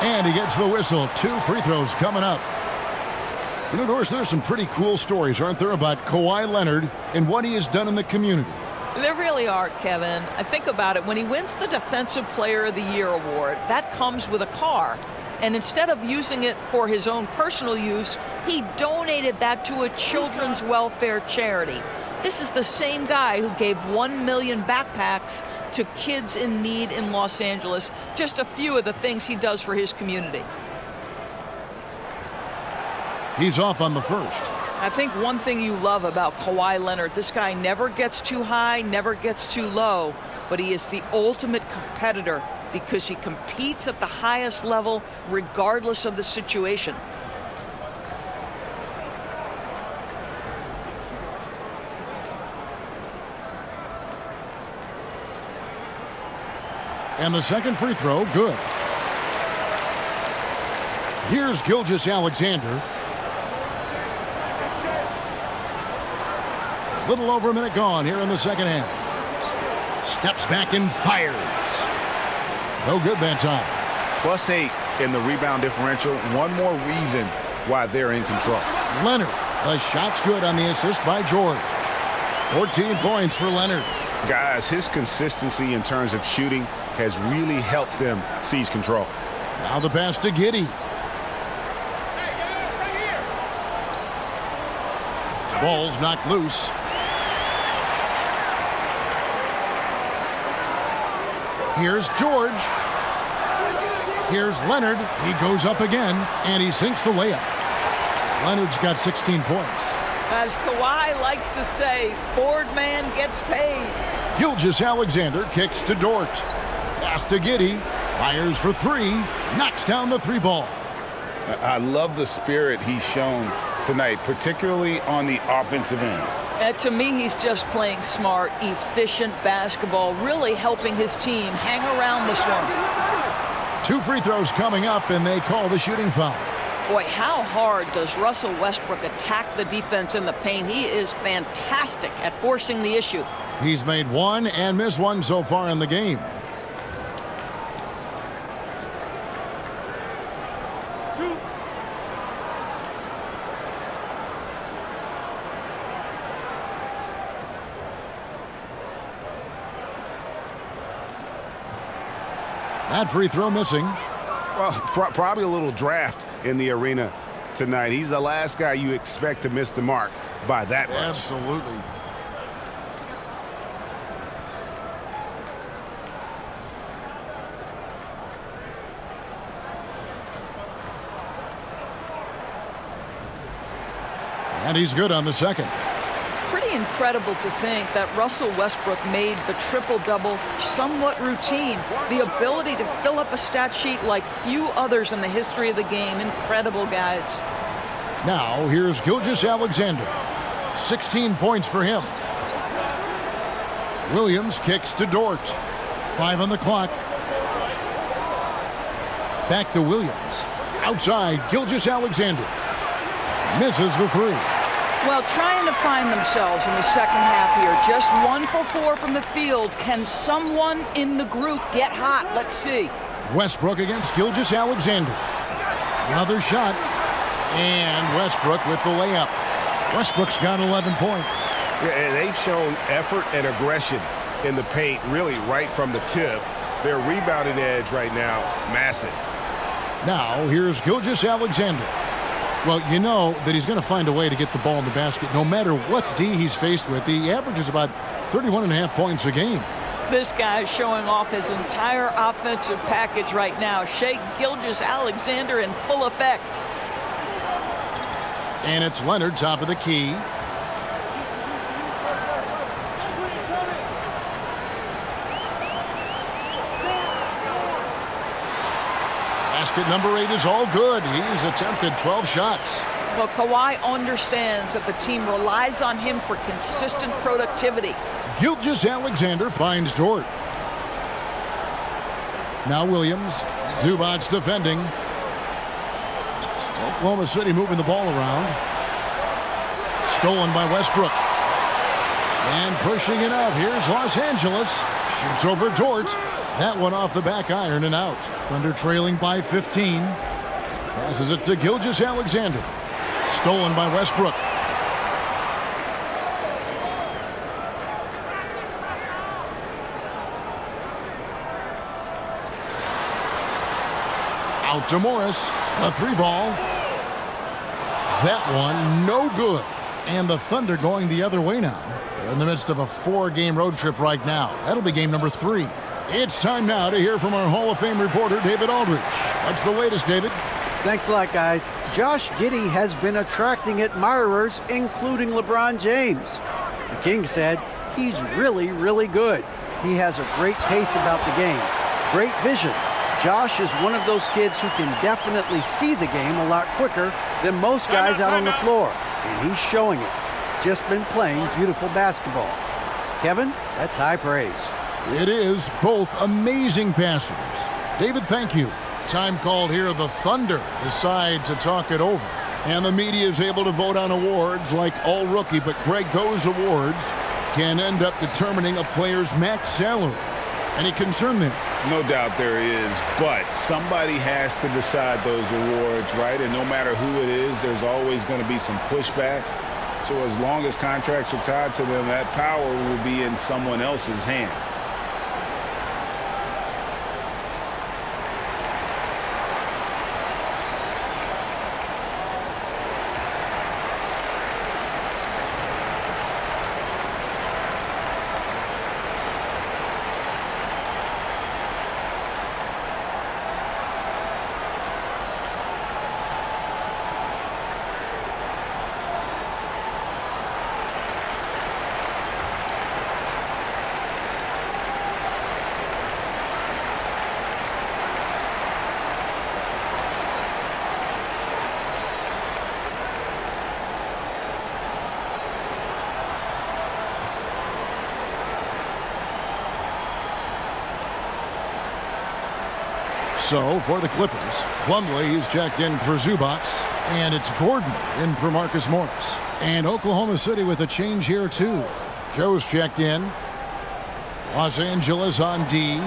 And he gets the whistle. 2 free throws coming up. You know, Doris, there's some pretty cool stories, aren't there, about Kawhi Leonard and what he has done in the community. There really are, Kevin. I think about it. When he wins the Defensive Player of the Year award, that comes with a car. And instead of using it for his own personal use, he donated that to a children's welfare charity. This is the same guy who gave 1 million backpacks to kids in need in Los Angeles. Just a few of the things he does for his community. He's off on the first. I think one thing you love about Kawhi Leonard, this guy never gets too high, never gets too low, but he is the ultimate competitor because he competes at the highest level regardless of the situation. And the second free throw, good. Here's Gilgeous-Alexander. A little over a minute gone here in the second half. Steps back and fires. No good that time. +8 in the rebound differential. One more reason why they're in control. Leonard, the shot's good on the assist by George. 14 points for Leonard. Guys, his consistency in terms of shooting has really helped them seize control. Now the pass to Giddey. Ball's knocked loose. Here's George. Here's Leonard. He goes up again, and he sinks the layup. Leonard's got 16 points. As Kawhi likes to say, board man gets paid. Gilgeous-Alexander kicks to Dort. Pass to Giddey. Fires for three. Knocks down the three ball. I love the spirit he's shown tonight, particularly on the offensive end. To me, he's just playing smart, efficient basketball, really helping his team hang around this one. 2 free throws coming up, and they call the shooting foul. Boy, how hard does Russell Westbrook attack the defense in the paint? He is fantastic at forcing the issue. He's made one and missed one so far in the game. That free throw missing. Well, probably a little draft in the arena tonight. He's the last guy you expect to miss the mark by that much. Absolutely. And he's good on the second. Pretty incredible to think that Russell Westbrook made the triple-double somewhat routine. The ability to fill up a stat sheet like few others in the history of the game. Incredible, guys. Now, here's Gilgeous-Alexander. 16 points for him. Williams kicks to Dort. 5 on the clock. Back to Williams. Outside, Gilgeous-Alexander. Misses the three. Well, trying to find themselves in the second half here. Just 1 for 4 from the field. Can someone in the group get hot? Let's see. Westbrook against Gilgeous-Alexander. Another shot. And Westbrook with the layup. Westbrook's got 11 points. Yeah, and they've shown effort and aggression in the paint, really right from the tip. Their rebounding edge right now, massive. Now, here's Gilgeous-Alexander. Well, you know that he's going to find a way to get the ball in the basket. No matter what D he's faced with, he averages about 31.5 points a game. This guy's showing off his entire offensive package right now. Shai Gilgeous-Alexander in full effect. And it's Leonard, top of the key. Basket number 8 is all good. He's attempted 12 shots. Well, Kawhi understands that the team relies on him for consistent productivity. Gilgeous-Alexander finds Dort. Now Williams. Zubac's defending. Oklahoma City moving the ball around. Stolen by Westbrook. And pushing it up. Here's Los Angeles. Shoots over Dort. That one off the back iron and out. Thunder trailing by 15. Passes it to Gilgeous-Alexander. Stolen by Westbrook. Out to Morris. A 3-ball. That one no good. And the Thunder going the other way now. They're in the midst of a 4-game road trip right now. That'll be game number 3. It's time now to hear from our Hall of Fame reporter, David Aldridge. What's the latest, David? Thanks a lot, guys. Josh Giddey has been attracting admirers, including LeBron James. The King said he's really, really good. He has a great pace about the game, great vision. Josh is one of those kids who can definitely see the game a lot quicker than most guys out on the floor, and he's showing it. Just been playing beautiful basketball. Kevin, that's high praise. It is. Both amazing passers. David, thank you. Time called here. The Thunder decide to talk it over. And the media is able to vote on awards like All Rookie. But, Greg, those awards can end up determining a player's max salary. Any concern there? No doubt there is. But somebody has to decide those awards, right? And no matter who it is, there's always going to be some pushback. So as long as contracts are tied to them, that power will be in someone else's hands. So for the Clippers, Plumlee is checked in for Zubac, and it's Gordon in for Marcus Morris. And Oklahoma City with a change here too. Joe's checked in. Los Angeles on D.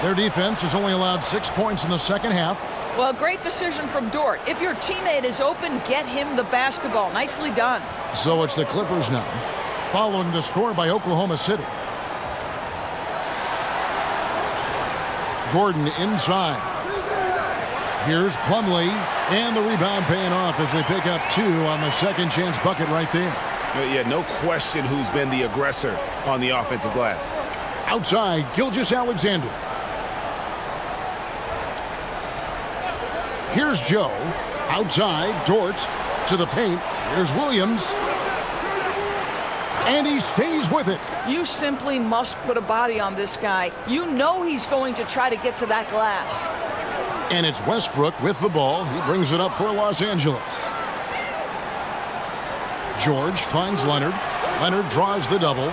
Their defense has only allowed 6 points in the second half. Well, great decision from Dort. If your teammate is open, get him the basketball. Nicely done. So it's the Clippers now, following the score by Oklahoma City. Gordon inside. Here's Plumlee, and the rebound paying off as they pick up 2 on the second chance bucket right there. Yeah, no question who's been the aggressor on the offensive glass. Outside, Gilgeous-Alexander. Here's Joe. Outside, Dort to the paint. Here's Williams. And he stays with it. You simply must put a body on this guy. You know he's going to try to get to that glass. And it's Westbrook with the ball. He brings it up for Los Angeles. George finds Leonard. Leonard draws the double.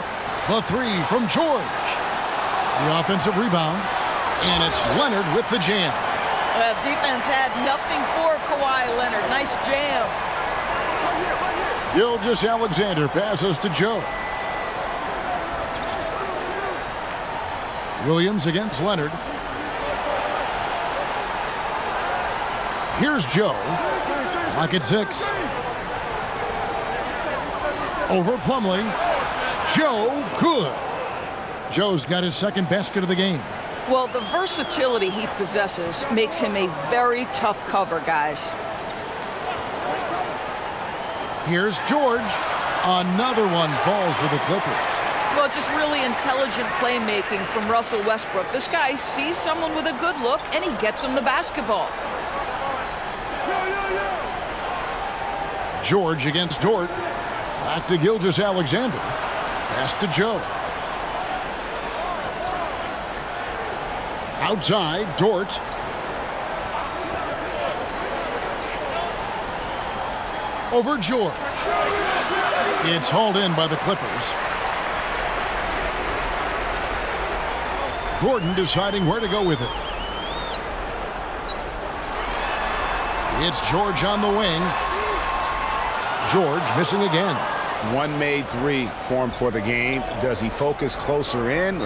The 3 from George. The offensive rebound. And it's Leonard with the jam. Defense had nothing for Kawhi Leonard. Nice jam. Gilgeous-Alexander passes to Joe. Williams against Leonard. Here's Joe. Clock at 6. Over Plumlee. Joe, good. Joe's got his second basket of the game. Well, the versatility he possesses makes him a very tough cover, guys. Here's George. Another one falls for the Clippers. Well, just really intelligent playmaking from Russell Westbrook. This guy sees someone with a good look, and he gets him the basketball. George against Dort. Back to Gilgeous-Alexander. Pass to Joe. Outside, Dort. Over George. It's hauled in by the Clippers. Gordon deciding where to go with it. It's George on the wing. George missing again. One made 3 for him for the game. Does he focus closer in?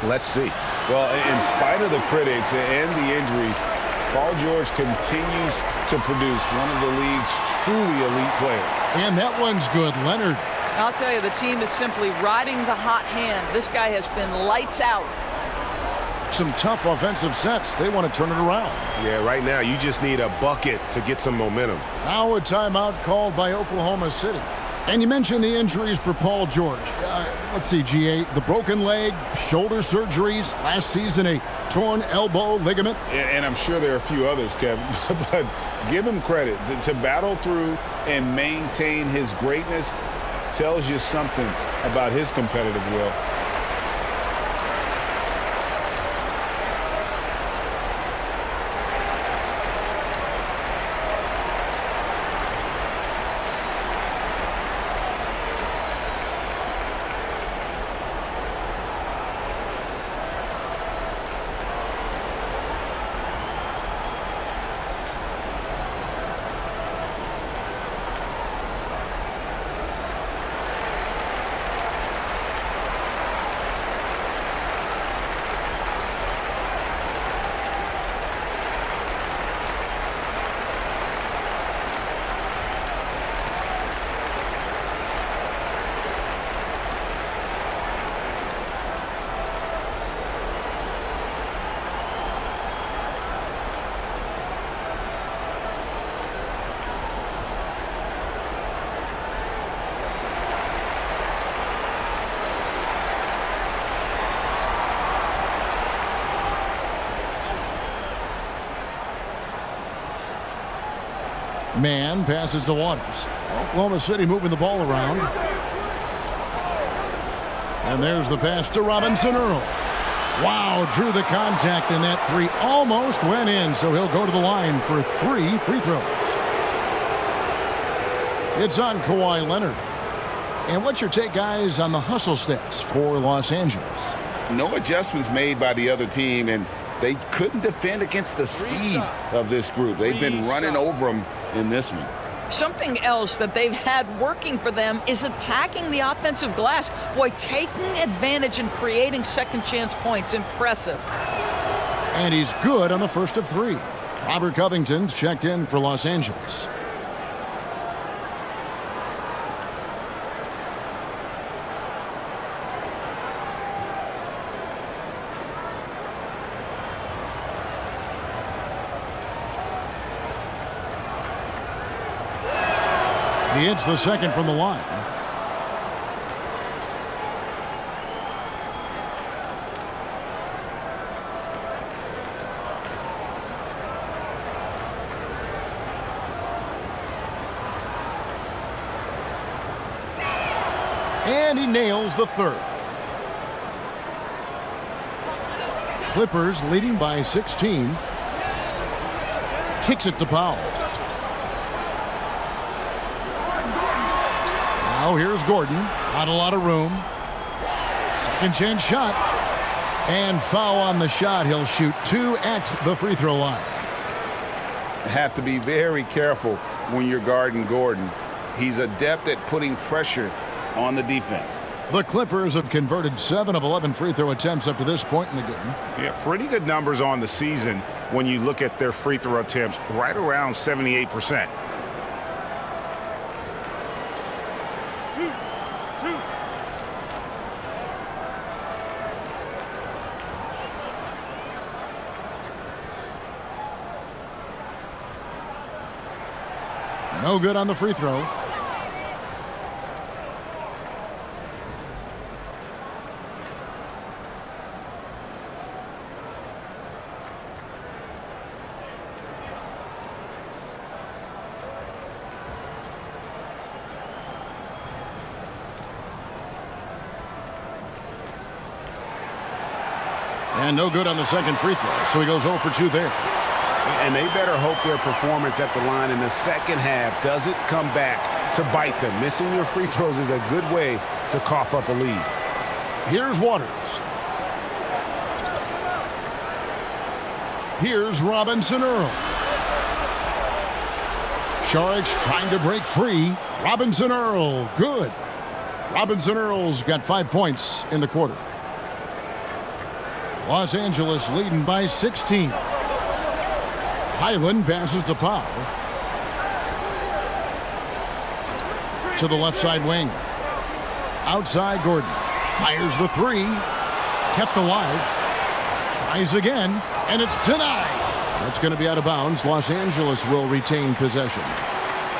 Let's see. Well, in spite of the critics and the injuries, Paul George continues to produce one of the league's truly elite players. And that one's good, Leonard. I'll tell you, the team is simply riding the hot hand. This guy has been lights out. Some tough offensive sets. They want to turn it around. Yeah, right now you just need a bucket to get some momentum. Now a timeout called by Oklahoma City. And you mentioned the injuries for Paul George. Let's see, GA, the broken leg, shoulder surgeries, last season a torn elbow ligament. And I'm sure there are a few others, Kevin, but give him credit. To battle through and maintain his greatness tells you something about his competitive will. Man passes to Waters. Oklahoma City moving the ball around. And there's the pass to Robinson Earl. Wow, drew the contact, and that 3 almost went in, so he'll go to the line for 3 free throws. It's on Kawhi Leonard. And what's your take, guys, on the hustle stats for Los Angeles? No adjustments made by the other team, and they couldn't defend against the speed of this group. They've been running over them in this one. Something else that they've had working for them is attacking the offensive glass. Boy, taking advantage and creating second chance points. Impressive. And he's good on the first of 3. Robert Covington's checked in for Los Angeles. He hits the second from the line. And he nails the third. Clippers leading by 16. Kicks it to Powell. Now here's Gordon. Not a lot of room. Second chance shot. And foul on the shot. He'll shoot 2 at the free throw line. Have to be very careful when you're guarding Gordon. He's adept at putting pressure on the defense. The Clippers have converted 7 of 11 free throw attempts up to this point in the game. Yeah, pretty good numbers on the season when you look at their free throw attempts, right around 78%. No good on the free throw. And no good on the second free throw, so he goes 0 for 2 there. And they better hope their performance at the line in the second half doesn't come back to bite them. Missing your free throws is a good way to cough up a lead. Here's Waters. Here's Robinson Earl. Sharks trying to break free. Robinson Earl, good. Robinson Earl's got 5 points in the quarter. Los Angeles leading by 16. Highland passes to Powell. To the left side wing. Outside Gordon. Fires the 3. Kept alive. Tries again. And it's denied. That's going to be out of bounds. Los Angeles will retain possession.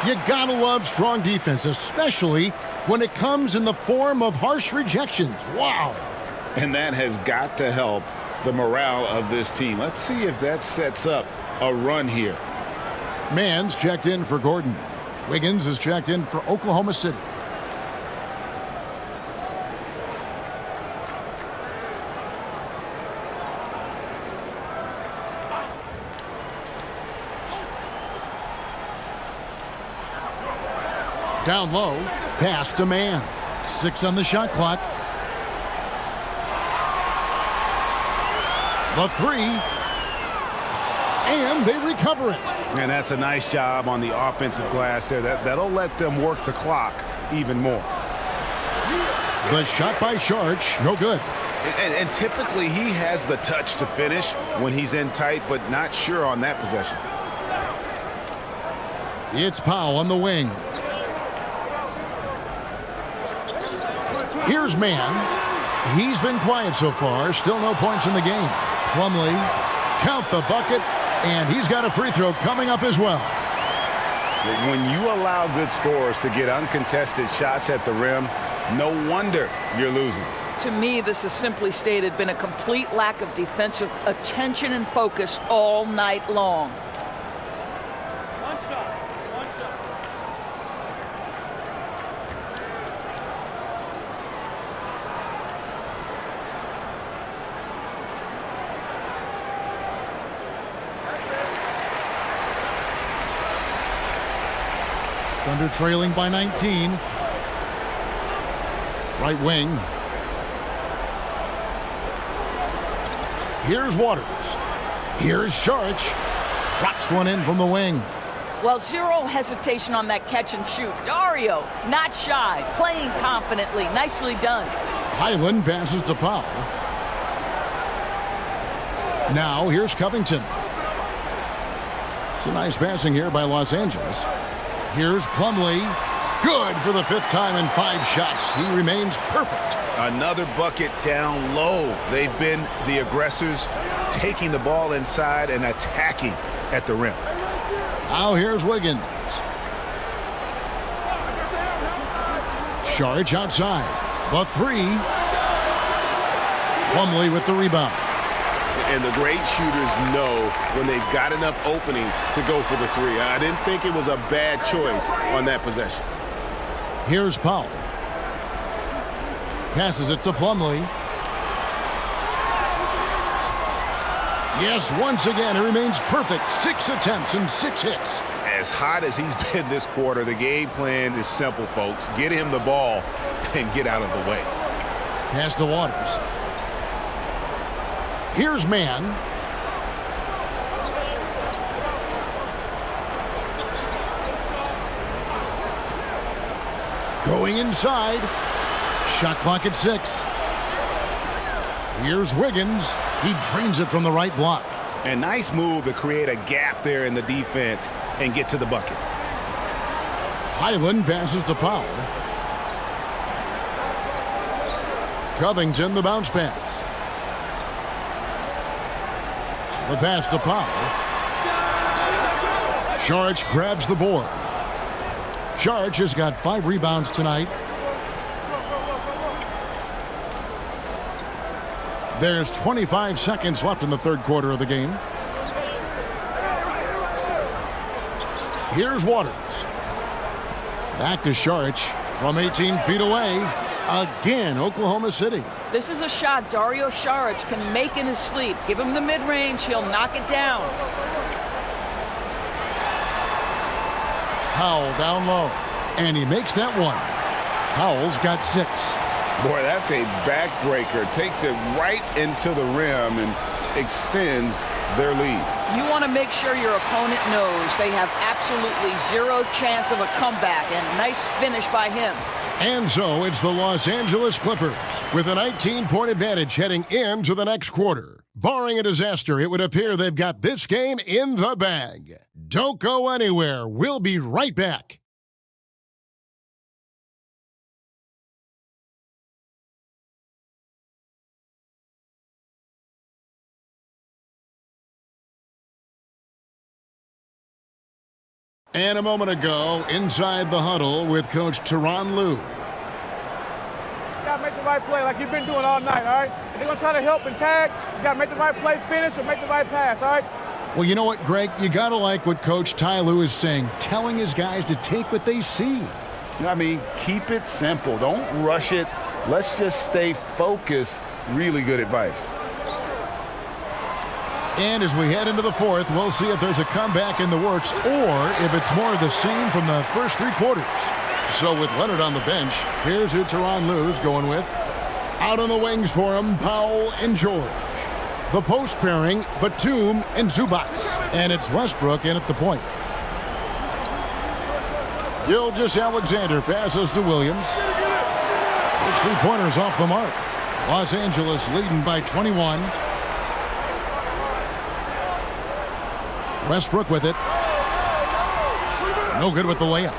You gotta love strong defense, especially when it comes in the form of harsh rejections. Wow. And that has got to help the morale of this team. Let's see if that sets up a run here. Mann's checked in for Gordon. Wiggins is checked in for Oklahoma City. Down low, pass to Mann. 6 on the shot clock. The 3. And they recover it. And that's a nice job on the offensive glass there. That'll let them work the clock even more. The shot by Sharch, no good. And typically he has the touch to finish when he's in tight, but not sure on that possession. It's Powell on the wing. Here's Mann. He's been quiet so far. Still no points in the game. Plumlee, count the bucket, and he's got a free throw coming up as well. When you allow good scorers to get uncontested shots at the rim, no wonder you're losing. To me, this has simply stated been a complete lack of defensive attention and focus all night long. Thunder trailing by 19. Right wing. Here's Waters. Here's Saric. Drops one in from the wing. Well, zero hesitation on that catch and shoot. Dario, not shy, playing confidently. Nicely done. Highland passes to Powell. Now here's Covington. Some nice passing here by Los Angeles. Here's Plumlee. Good for the 5th time in 5 shots. He remains perfect. Another bucket down low. They've been the aggressors, taking the ball inside and attacking at the rim. Now here's Wiggins. Saric outside. The 3. Plumlee with the rebound. And the great shooters know when they've got enough opening to go for the 3. I didn't think it was a bad choice on that possession. Here's Powell. Passes it to Plumlee. Yes, once again, he remains perfect. 6 attempts and 6 hits. As hot as he's been this quarter, the game plan is simple, folks. Get him the ball and get out of the way. Pass to Waters. Here's Mann. Going inside. Shot clock at 6. Here's Wiggins. He drains it from the right block. And nice move to create a gap there in the defense and get to the bucket. Highland passes to Powell. Covington, the bounce pass. The pass to Powell. Saric grabs the board. Saric has got 5 rebounds tonight. There's 25 seconds left in the 3rd quarter of the game. Here's Waters. Back to Saric from 18 feet away. Again, Oklahoma City. This is a shot Dario Saric can make in his sleep. Give him the mid-range, he'll knock it down. Powell down low. And he makes that one. Powell's got 6. Boy, that's a backbreaker. Takes it right into the rim and extends their lead. You want to make sure your opponent knows they have absolutely 0 chance of a comeback, and nice finish by him. And so it's the Los Angeles Clippers with a 19-point advantage heading into the next quarter. Barring a disaster, it would appear they've got this game in the bag. Don't go anywhere. We'll be right back. And a moment ago, inside the huddle with Coach Tyronn Lue. You gotta make the right play like you've been doing all night, all right? If they're gonna try to help and tag, you gotta make the right play, finish, or make the right pass, all right? Well, you know what, Greg? You gotta like what Coach Ty Lue is saying, telling his guys to take what they see. I mean, keep it simple. Don't rush it. Let's just stay focused. Really good advice. And as we head into the 4th, we'll see if there's a comeback in the works or if it's more of the same from the first 3 quarters. So with Leonard on the bench, here's who Tyronn Lue's going with. Out on the wings for him, Powell and George. The post pairing, Batum and Zubac. And it's Westbrook in at the point. Gilgeous-Alexander passes to Williams. His 3-pointers off the mark. Los Angeles leading by 21. Westbrook with it. No good with the layup.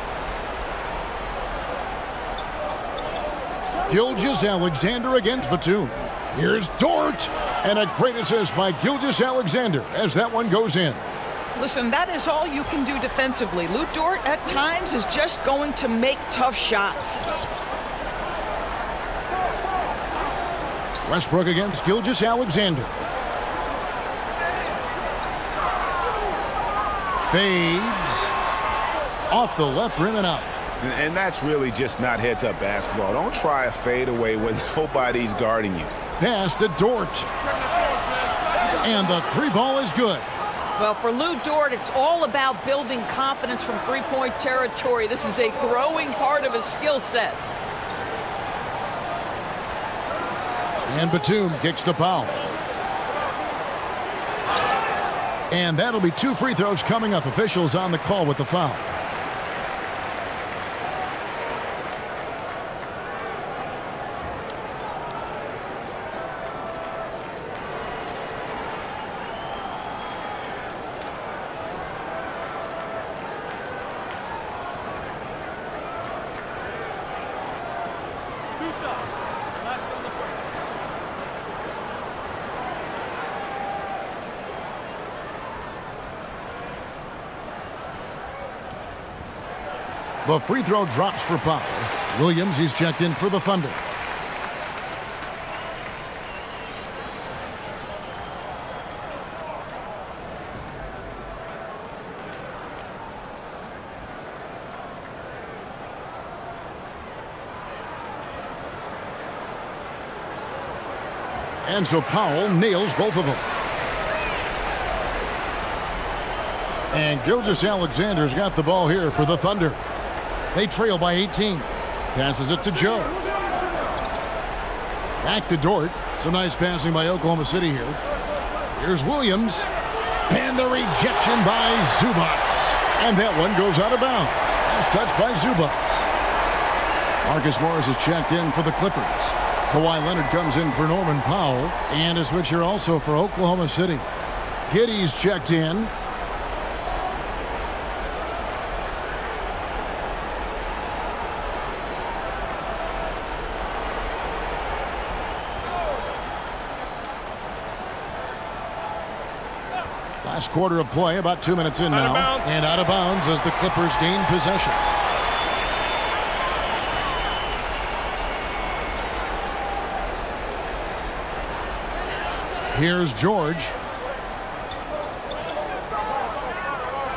Gilgeous-Alexander against Batum. Here's Dort. And a great assist by Gilgeous-Alexander as that one goes in. Listen, that is all you can do defensively. Lou Dort at times is just going to make tough shots. Westbrook against Gilgeous-Alexander. Fades off the left rim and out. And that's really just not heads-up basketball. Don't try a fadeaway when nobody's guarding you. Pass to Dort. And the 3-ball is good. Well, for Lou Dort, it's all about building confidence from 3-point territory. This is a growing part of his skill set. And Batum kicks to Powell. And that'll be 2 free throws coming up. Officials on the call with the foul. The free throw drops for Powell. Williams, he's checked in for the Thunder. And so Powell nails both of them. And Gilgeous-Alexander's got the ball here for the Thunder. They trail by 18. Passes it to Joe. Back to Dort. Some nice passing by Oklahoma City here. Here's Williams. And the rejection by Zubac. And that one goes out of bounds. Last touch by Zubac. Marcus Morris is checked in for the Clippers. Kawhi Leonard comes in for Norman Powell. And a switch here also for Oklahoma City. Giddey's checked in. Last quarter of play, about 2 minutes in now. And out of bounds as the Clippers gain possession. Here's George.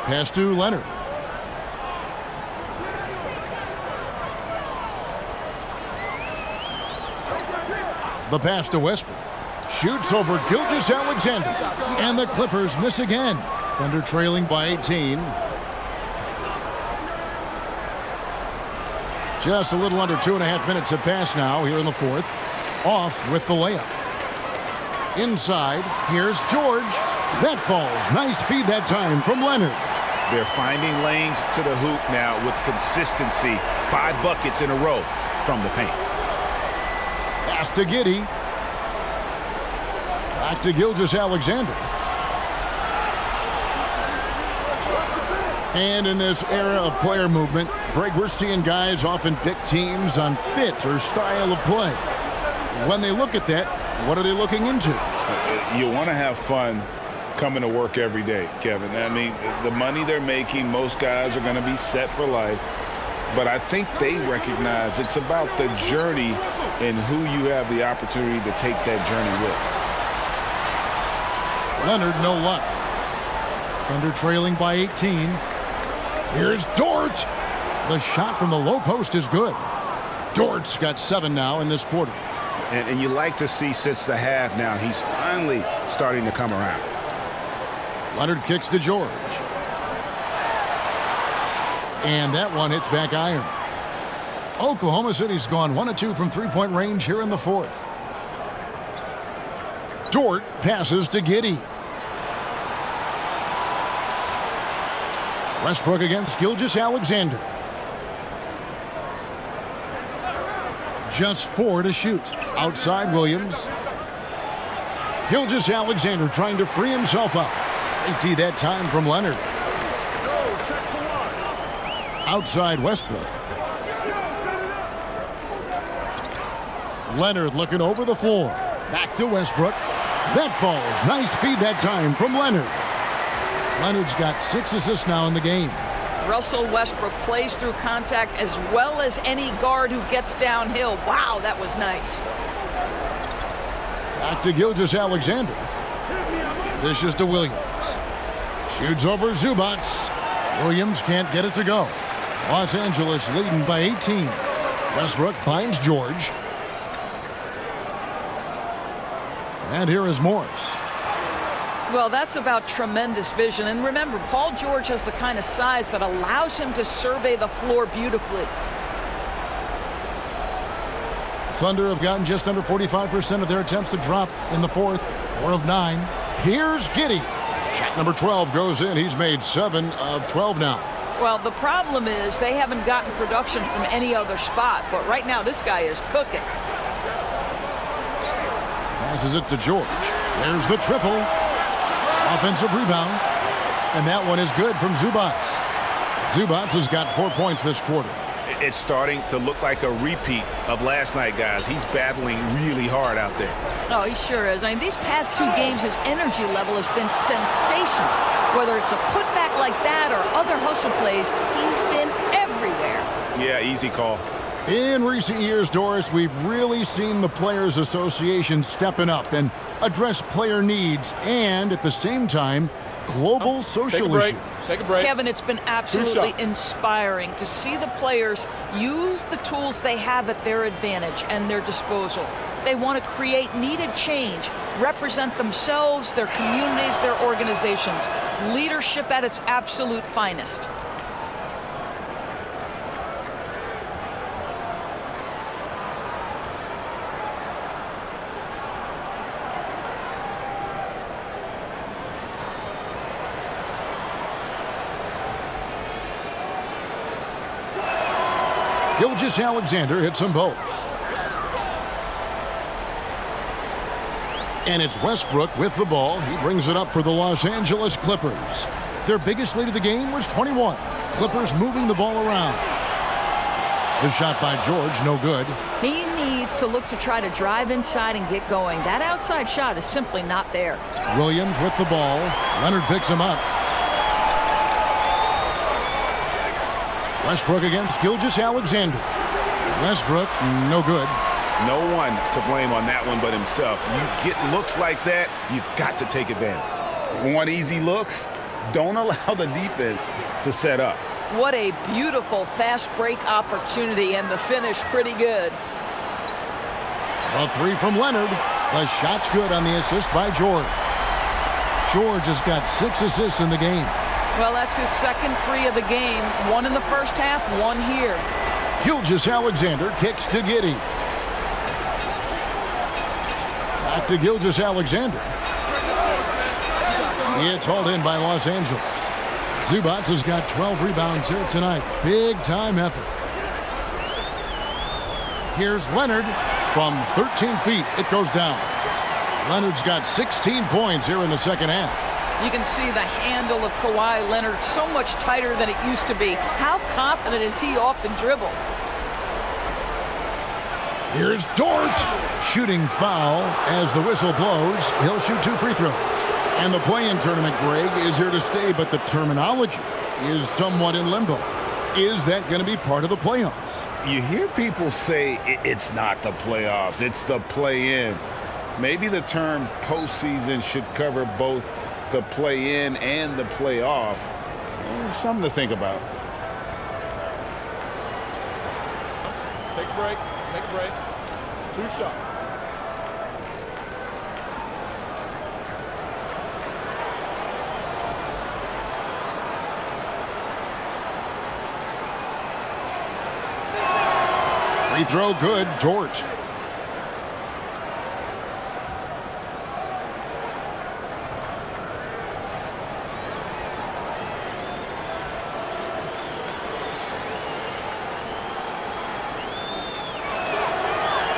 Pass to Leonard. The pass to Westbrook. Shoots over Gilgeous-Alexander. And the Clippers miss again. Thunder trailing by 18. Just a little under 2.5 minutes have passed now here in the fourth. Off with the layup. Inside, here's George. That falls. Nice feed that time from Leonard. They're finding lanes to the hoop now with consistency. 5 buckets in a row from the paint. Pass to Giddey. Back to Gilgeous-Alexander. And in this era of player movement, Greg, we're seeing guys often pick teams on fit or style of play. When they look at that, what are they looking into? You want to have fun coming to work every day, Kevin. I mean, the money they're making, most guys are going to be set for life. But I think they recognize it's about the journey and who you have the opportunity to take that journey with. Leonard, no luck. Thunder trailing by 18. Here's Dort. The shot from the low post is good. Dort's got 7 now in this quarter. And you like to see since the half now, he's finally starting to come around. Leonard kicks to George. And that one hits back iron. Oklahoma City's gone 1 of 2 from three-point range here in the fourth. Dort passes to Giddey. Westbrook against Gilgeous-Alexander. Just 4 to shoot. Outside Williams. Gilgeous-Alexander trying to free himself up. AT that time from Leonard. Outside Westbrook. Leonard looking over the floor. Back to Westbrook. That falls. Nice feed that time from Leonard. Leonard's got 6 assists now in the game. Russell Westbrook plays through contact as well as any guard who gets downhill. Wow, that was nice. Back to Gilgeous-Alexander. Dishes to Williams. Shoots over Zubac. Williams can't get it to go. Los Angeles leading by 18. Westbrook finds George. And here is Morris. Well, that's about tremendous vision. And remember, Paul George has the kind of size that allows him to survey the floor beautifully. Thunder have gotten just under 45% of their attempts to drop in the fourth. 4 of 9. Here's Giddey. Shot number 12 goes in. He's made 7 of 12 now. Well, the problem is they haven't gotten production from any other spot, but right now this guy is cooking. Passes it to George. There's the triple. Offensive rebound. And that one is good from Zubac. Zubac has got 4 points this quarter. It's starting to look like a repeat of last night, guys. He's battling really hard out there. Oh, he sure is. I mean, these past 2 games, his energy level has been sensational. Whether it's a putback like that or other hustle plays, he's been everywhere. Yeah, easy call. In recent years, Doris, we've really seen the Players Association stepping up and address player needs and, at the same time, global social issues. Take a break. Kevin, it's been absolutely inspiring to see the players use the tools they have at their advantage and their disposal. They want to create needed change, represent themselves, their communities, their organizations. Leadership at its absolute finest. Gilgeous-Alexander hits them both. And it's Westbrook with the ball. He brings it up for the Los Angeles Clippers. Their biggest lead of the game was 21. Clippers moving the ball around. The shot by George, no good. He needs to look to try to drive inside and get going. That outside shot is simply not there. Williams with the ball. Leonard picks him up. Westbrook against Gilgeous-Alexander. Westbrook, no good. No one to blame on that one but himself. You get looks like that, you've got to take advantage. Want easy looks? Don't allow the defense to set up. What a beautiful fast break opportunity, and the finish pretty good. A 3 from Leonard. The shot's good on the assist by George. George has got 6 assists in the game. Well, that's his second 3 of the game. 1 in the first half, 1 here. Gilgeous-Alexander kicks to Giddey. Back to Gilgeous-Alexander. It's hauled in by Los Angeles. Zubac has got 12 rebounds here tonight. Big time effort. Here's Leonard from 13 feet. It goes down. Leonard's got 16 points here in the second half. You can see the handle of Kawhi Leonard so much tighter than it used to be. How confident is he off the dribble? Here's Dort. Shooting foul as the whistle blows. He'll shoot 2 free throws. And the play-in tournament, Greg, is here to stay, but the terminology is somewhat in limbo. Is that going to be part of the playoffs? You hear people say it's not the playoffs, it's the play-in. Maybe the term postseason should cover both the play-in and the playoff. Something to think about. Take a break. Take a break. 2 shots. Free throw good, Dort.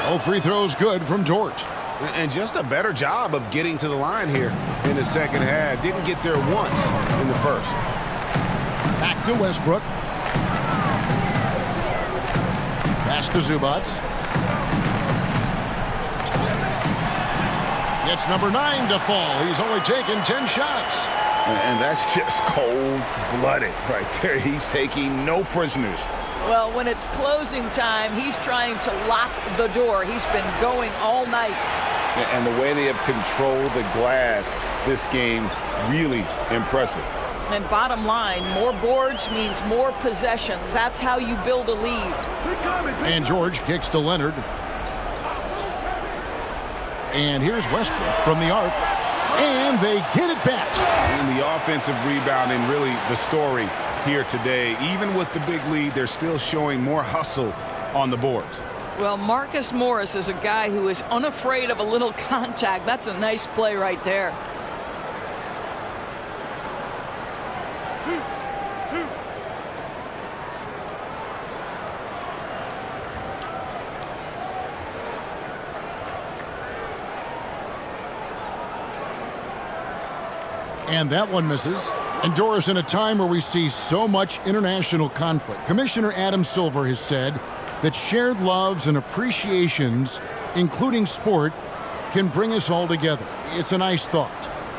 All free throws good from Dort. And just a better job of getting to the line here in the second half. Didn't get there once in the first. Back to Westbrook. Pass to Zubac. Gets number 9 to fall. He's only taken 10 shots. And that's just cold-blooded right there. He's taking no prisoners. Well, when it's closing time, he's trying to lock the door. He's been going all night. And the way they have controlled the glass this game, really impressive. And bottom line, more boards means more possessions. That's how you build a lead. And George kicks to Leonard. And here's Westbrook from the arc. And they get it back. And the offensive rebounding, really the story here today. Even with the big lead, they're still showing more hustle on the boards. Well, Marcus Morris is a guy who is unafraid of a little contact. That's a nice play right there. And that one misses. And Doris, in a time where we see so much international conflict, Commissioner Adam Silver has said that shared loves and appreciations, including sport, can bring us all together. It's a nice thought.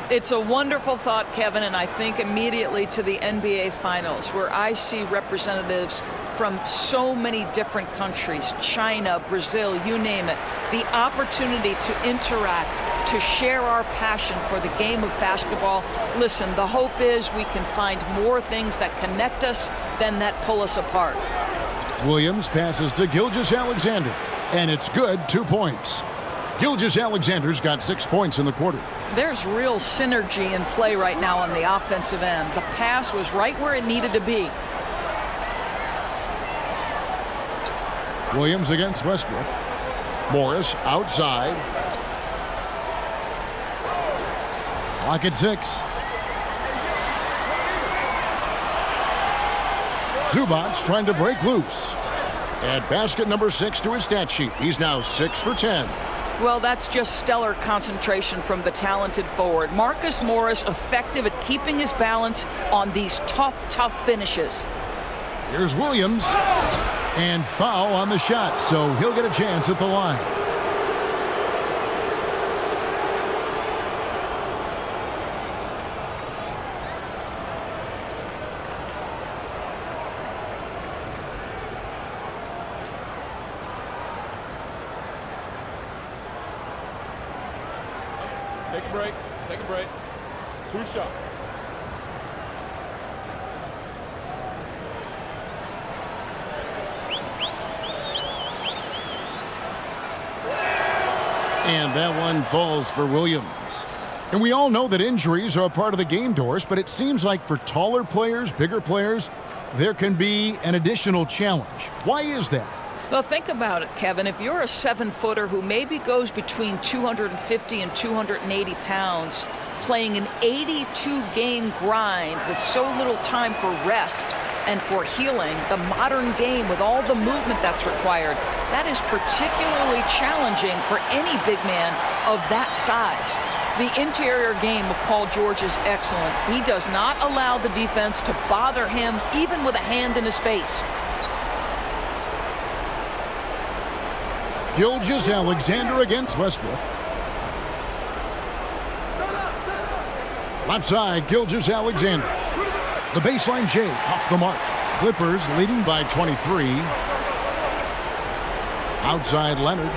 It's a wonderful thought, Kevin, and I think immediately to the NBA Finals, where I see representatives from so many different countries, China, Brazil, you name it, the opportunity to interact, to share our passion for the game of basketball. Listen, the hope is we can find more things that connect us than that pull us apart. Williams passes to Gilgeous-Alexander, and it's good, 2 points. Gilgeous-Alexander's got 6 points in the quarter. There's real synergy in play right now on the offensive end. The pass was right where it needed to be. Williams against Westbrook. Morris outside. Clock at 6. Zubac trying to break loose. Add basket number 6 to his stat sheet. He's now 6 for 10. Well, that's just stellar concentration from the talented forward. Marcus Morris effective at keeping his balance on these tough finishes. Here's Williams. And foul on the shot, so he'll get a chance at the line. Take a break. Take a break. 2 shots. And that one falls for Williams. And we all know that injuries are a part of the game, Doris, but it seems like for taller players, bigger players, there can be an additional challenge. Why is that? Well, think about it, Kevin. If you're a 7-footer who maybe goes between 250 and 280 pounds, playing an 82-game grind with so little time for rest and for healing, the modern game with all the movement that's required, that is particularly challenging for any big man of that size. The interior game of Paul George is excellent. He does not allow the defense to bother him, even with a hand in his face. Gilgeous-Alexander against Westbrook. Left side, Gilgeous-Alexander. The baseline J off the mark. Clippers leading by 23. Outside Leonard.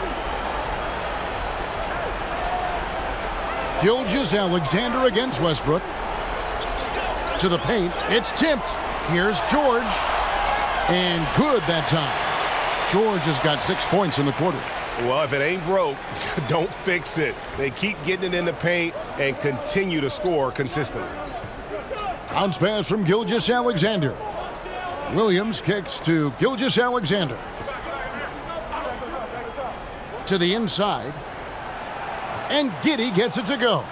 Gilgeous-Alexander against Westbrook. To the paint. It's tipped. Here's George. And good that time. George has got 6 points in the quarter. Well, if it ain't broke, don't fix it. They keep getting it in the paint and continue to score consistently. Bounce pass from Gilgeous-Alexander. Williams kicks to Gilgeous-Alexander. To the inside. And Giddey gets it to go.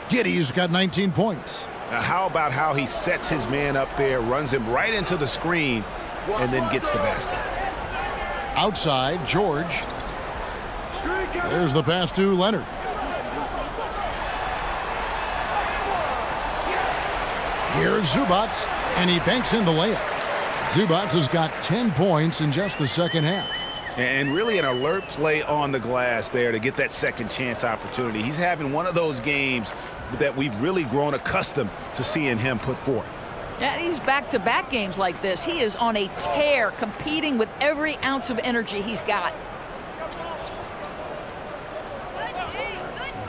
Giddey's got 19 points. Now, how about how he sets his man up there, runs him right into the screen, and then gets the basket. Outside, George. There's the pass to Leonard. Here's Zubac, and he banks in the layup. Zubac has got 10 points in just the second half. And really an alert play on the glass there to get that second chance opportunity. He's having one of those games that we've really grown accustomed to seeing him put forth. And he's back-to-back games like this. He is on a tear, competing with every ounce of energy he's got.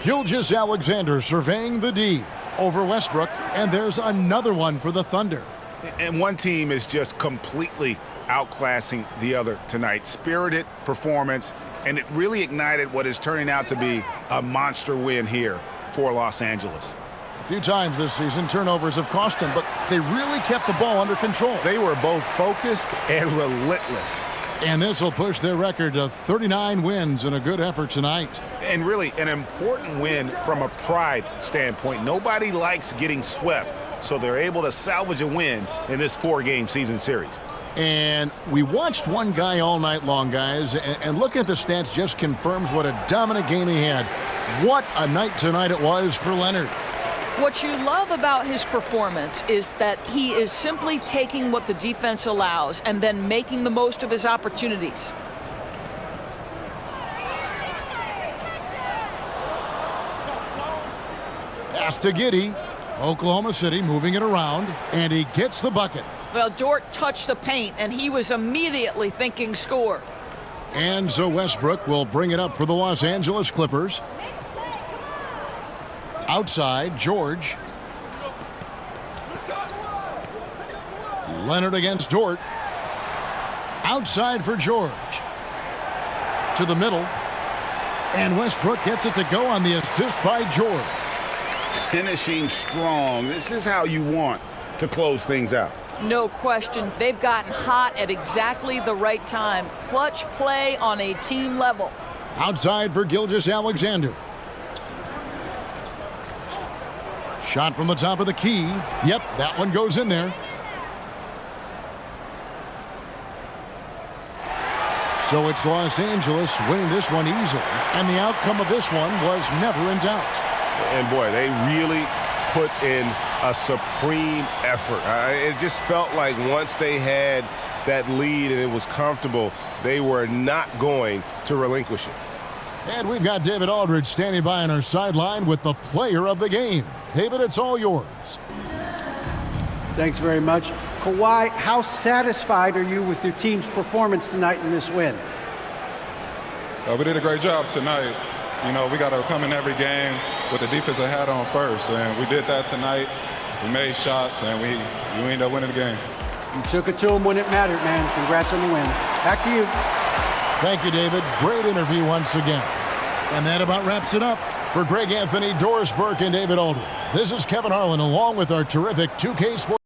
Gilgeous-Alexander surveying the D over Westbrook, and there's another one for the Thunder. And one team is just completely outclassing the other tonight. Spirited performance, and it really ignited what is turning out to be a monster win here for Los Angeles. A few times this season, turnovers have cost them, but they really kept the ball under control. They were both focused and relentless. And this will push their record to 39 wins in a good effort tonight. And really an important win from a pride standpoint. Nobody likes getting swept, so they're able to salvage a win in this 4-game season series. And we watched one guy all night long, guys, and looking at the stats just confirms what a dominant game he had. What a night tonight it was for Leonard. What you love about his performance is that he is simply taking what the defense allows and then making the most of his opportunities. Pass to Giddey. Oklahoma City moving it around, and he gets the bucket. Well, Dort touched the paint, and he was immediately thinking score. And so Westbrook will bring it up for the Los Angeles Clippers. Outside, George. Leonard against Dort. Outside for George. To the middle. And Westbrook gets it to go on the assist by George. Finishing strong. This is how you want to close things out. No question. They've gotten hot at exactly the right time. Clutch play on a team level. Outside for Gilgeous-Alexander. Shot from the top of the key. Yep, that one goes in there. So it's Los Angeles winning this one easily. And the outcome of this one was never in doubt. And boy, they really put in a supreme effort. It just felt like once they had that lead and it was comfortable, they were not going to relinquish it. And we've got David Aldridge standing by on our sideline with the player of the game. David, it's all yours. Thanks very much. Kawhi, how satisfied are you with your team's performance tonight in this win? We did a great job tonight. You know, we got to come in every game with the defensive hat on first, and we did that tonight. We made shots, and we ended up winning the game. You took it to them when it mattered, man. Congrats on the win. Back to you. Thank you, David. Great interview once again. And that about wraps it up. For Greg Anthony, Doris Burke, and David Aldridge, this is Kevin Harlan along with our terrific 2K Sports.